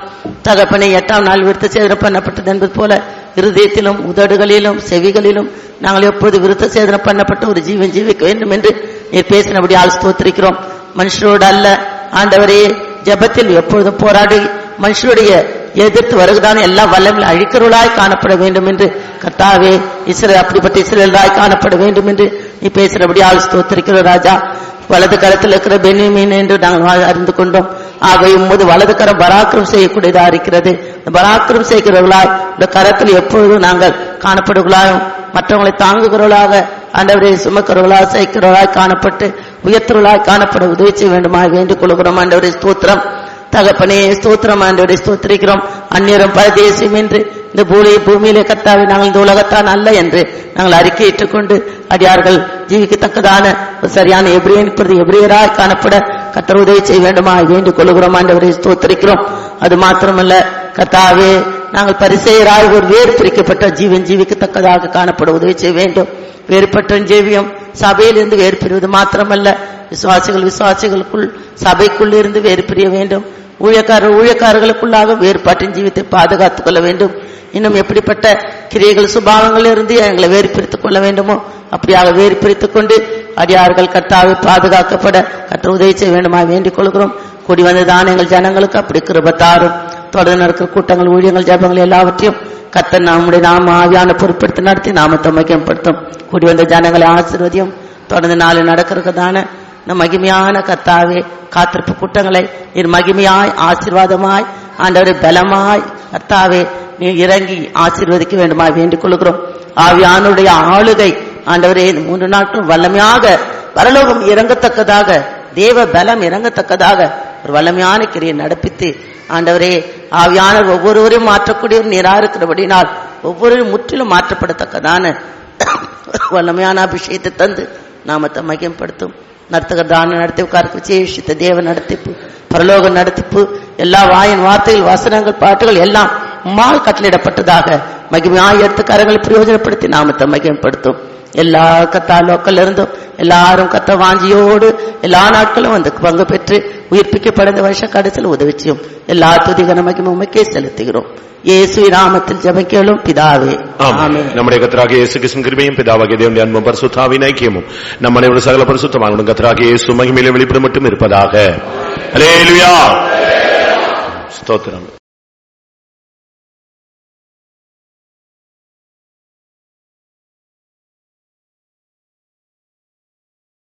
தகப்பனே, 8ஆம் நாள் விருத்த சேதனம் பண்ணப்பட்டது என்பது போல இருதயத்திலும் உதடுகளிலும் செவிகளிலும் நாங்கள் எப்போது விருத்த சேதனம் பண்ணப்பட்ட ஒரு ஜீவன் ஜீவிக்க வேண்டும் என்று நீர் பேசினபடியால் ஸ்தோத்திரிக்கிறோம். மனுஷரோடு அல்ல ஆண்டவரே, ஜெபத்தில் எப்பொழுதும் போராடி மனுஷருடைய எதிர்த்து வருகிறான் எல்லா வல்லமையும் அழிக்கிறவளாய் காணப்பட வேண்டும் என்று கர்த்தாவே அப்படிப்பட்ட இஸ்ரவேலாய் காணப்பட வேண்டும் என்று நீ பேசுறபடியால் ஸ்தோத்திரிக்கிறோம். ராஜா, வலது கரத்தில் இருக்கிற பென்யமீன் என்று நாங்கள் அறிந்து கொண்டோம். ஆகவே உமது வலது கரம் பராக்கிரம் செய்யக்கூடியதா இருக்கிறது. பராக்கிரம் செய்கிறவர்களாய் இந்த கரத்தில் எப்பொழுதும் நாங்கள் காணப்படுகளாயும் மற்றவங்களை தாங்குகிறவர்களாக ஆண்டவரை சுமக்கிறவர்களாக செய்கிறவர்களாய் காணப்பட்டு உயர்த்துவர்களாய் காணப்பட உதவி செய்ய வேண்டுமாய் வேண்டிக் கொள்கிறோம். ஆண்டவரை ஸ்தோத்திரம். தகப்பனே ஸ்தோத்திரம், ஆண்டவரை ஸ்தோத்திரிக்கிறோம். அந்நியரும் பரதேசியம் என்று இந்த பூமியிலே கர்த்தாவே நாங்கள் இந்த உலகத்தான் அல்ல என்று நாங்கள் அறிக்கையிட்டுக் கொண்டு அடியார்கள் ஜீவிக்கத்தக்கதான ஒரு சரியான எபிரேயராய் காணப்பட கர்த்தர் உதவி செய்ய வேண்டுமா வேண்டிக் கொள்கிறோம். ஆண்டவரை ஸ்தோத்திரிக்கிறோம். அது மாத்திரமல்ல கர்த்தாவே, நாங்கள் பரிசேயராய் ஒரு வேறு பிரிக்கப்பட்ட ஜீவன் ஜீவிக்கத்தக்கதாக காணப்பட உதவி செய்ய வேண்டும். வேறுபட்ட ஜீவியம் சபையிலிருந்து வேறு பிரிவது மாத்திரமல்ல, விசுவாசிகளுக்குள் சபைக்குள் இருந்து வேறு பிரிய வேண்டும். ஊழியக்காரர்களுக்குள்ளாக வேறுபாட்டின் ஜீவித்தை பாதுகாத்துக் கொள்ள வேண்டும். இன்னும் எப்படிப்பட்ட கிரியைகள் சுபாவங்கள் இருந்து எங்களை வேறு பிரித்துக் கொள்ள வேண்டுமோ அப்படியாக வேறு பிரித்துக் கொண்டு அடியார்கள் கர்த்தாவை பாதுகாக்கப்பட கர்த்தர் உதவி செய்ய வேண்டுமா வேண்டிக் கொள்கிறோம். கூடி வந்ததான எங்கள் ஜனங்களுக்கு அப்படி கிருபத்தாரும் தொடர்ந்து நடக்கிற கூட்டங்கள் ஊழியங்கள் ஜபங்கள் எல்லாவற்றையும் கர்த்தர் நம்முடைய நாம ஆவியான பொறுப்படுத்தி நடத்தி நாமத்தை மகிமைப்படுத்தும். கூடி வந்த ஜனங்களை ஆசீர்வதியும். தொடர்ந்து நாளை நடக்கிறதான மகிமையான கர்த்தாவே காத்திருப்பு கூட்டங்களை நீர் மகிமையாய் ஆசீர்வாதமாய் ஆண்டவரை பலமாய் கர்த்தாவே நீர் இறங்கி ஆசீர்வதிக்க வேண்டுமா வேண்டிக் கொள்கிறோம். ஆவியானுடைய ஆளுகை ஆண்டவரே 3 நாட்களும் வல்லமையாக பரலோகம் இறங்கத்தக்கதாக தேவ பலம் இறங்கத்தக்கதாக ஒரு வல்லமையான கிரியை நடப்பித்து ஆண்டவரே ஆவியானவர் ஒவ்வொருவரையும் மாற்றக்கூடியவர் நீரா இருக்கிறபடினால் ஒவ்வொருவரும் முற்றிலும் மாற்றப்படத்தக்கதான வல்லமையான அபிஷேகத்தை தந்து நாமத்தை மகிமைப்படுத்தும். நடத்துகிறதான நடத்திப்புக்காருக்கு விசேஷித்த தேவ நடத்திப்பு பரலோக நடத்திப்பு எல்லா வாயின் வார்த்தைகள் வசனங்கள் பாட்டுகள் எல்லாம் உம்மால் கட்டளிடப்பட்டதாக மகிமையாய் எடுத்து கரங்களை பிரயோஜனப்படுத்தி நாமத்தை மகிமைப்படுத்தும். எல்லா கத்தா லோக்கல்ல இருந்தும் எல்லாரும் கத்த வாஞ்சியோடு எல்லா நாட்களும் வந்து பங்கு பெற்று உயிர்ப்பிக்கப்பட வருஷ கடைசியில் உதவிச்சியும் எல்லா துதிகன மகிமை உமக்கே செலுத்துகிறோம். இயேசு நாமத்தில் ஜெபிக்கிறோம் பிதாவே, ஆமென். நம்முடைய கர்த்தராகிய இயேசு கிறிஸ்துவின் கிருபையும் பிதாவாகிய தேவனுடைய அன்பும் பரிசுத்தாவின் ஐக்கியமும் நம்ம அனைவரும் சகல பரிசுத்தமானவரும் கர்த்தராகிய இயேசு மகிமையிலே வெளிப்பட மட்டும் இருப்பதாக. அல்லேலூயா, ஸ்தோத்திரம்.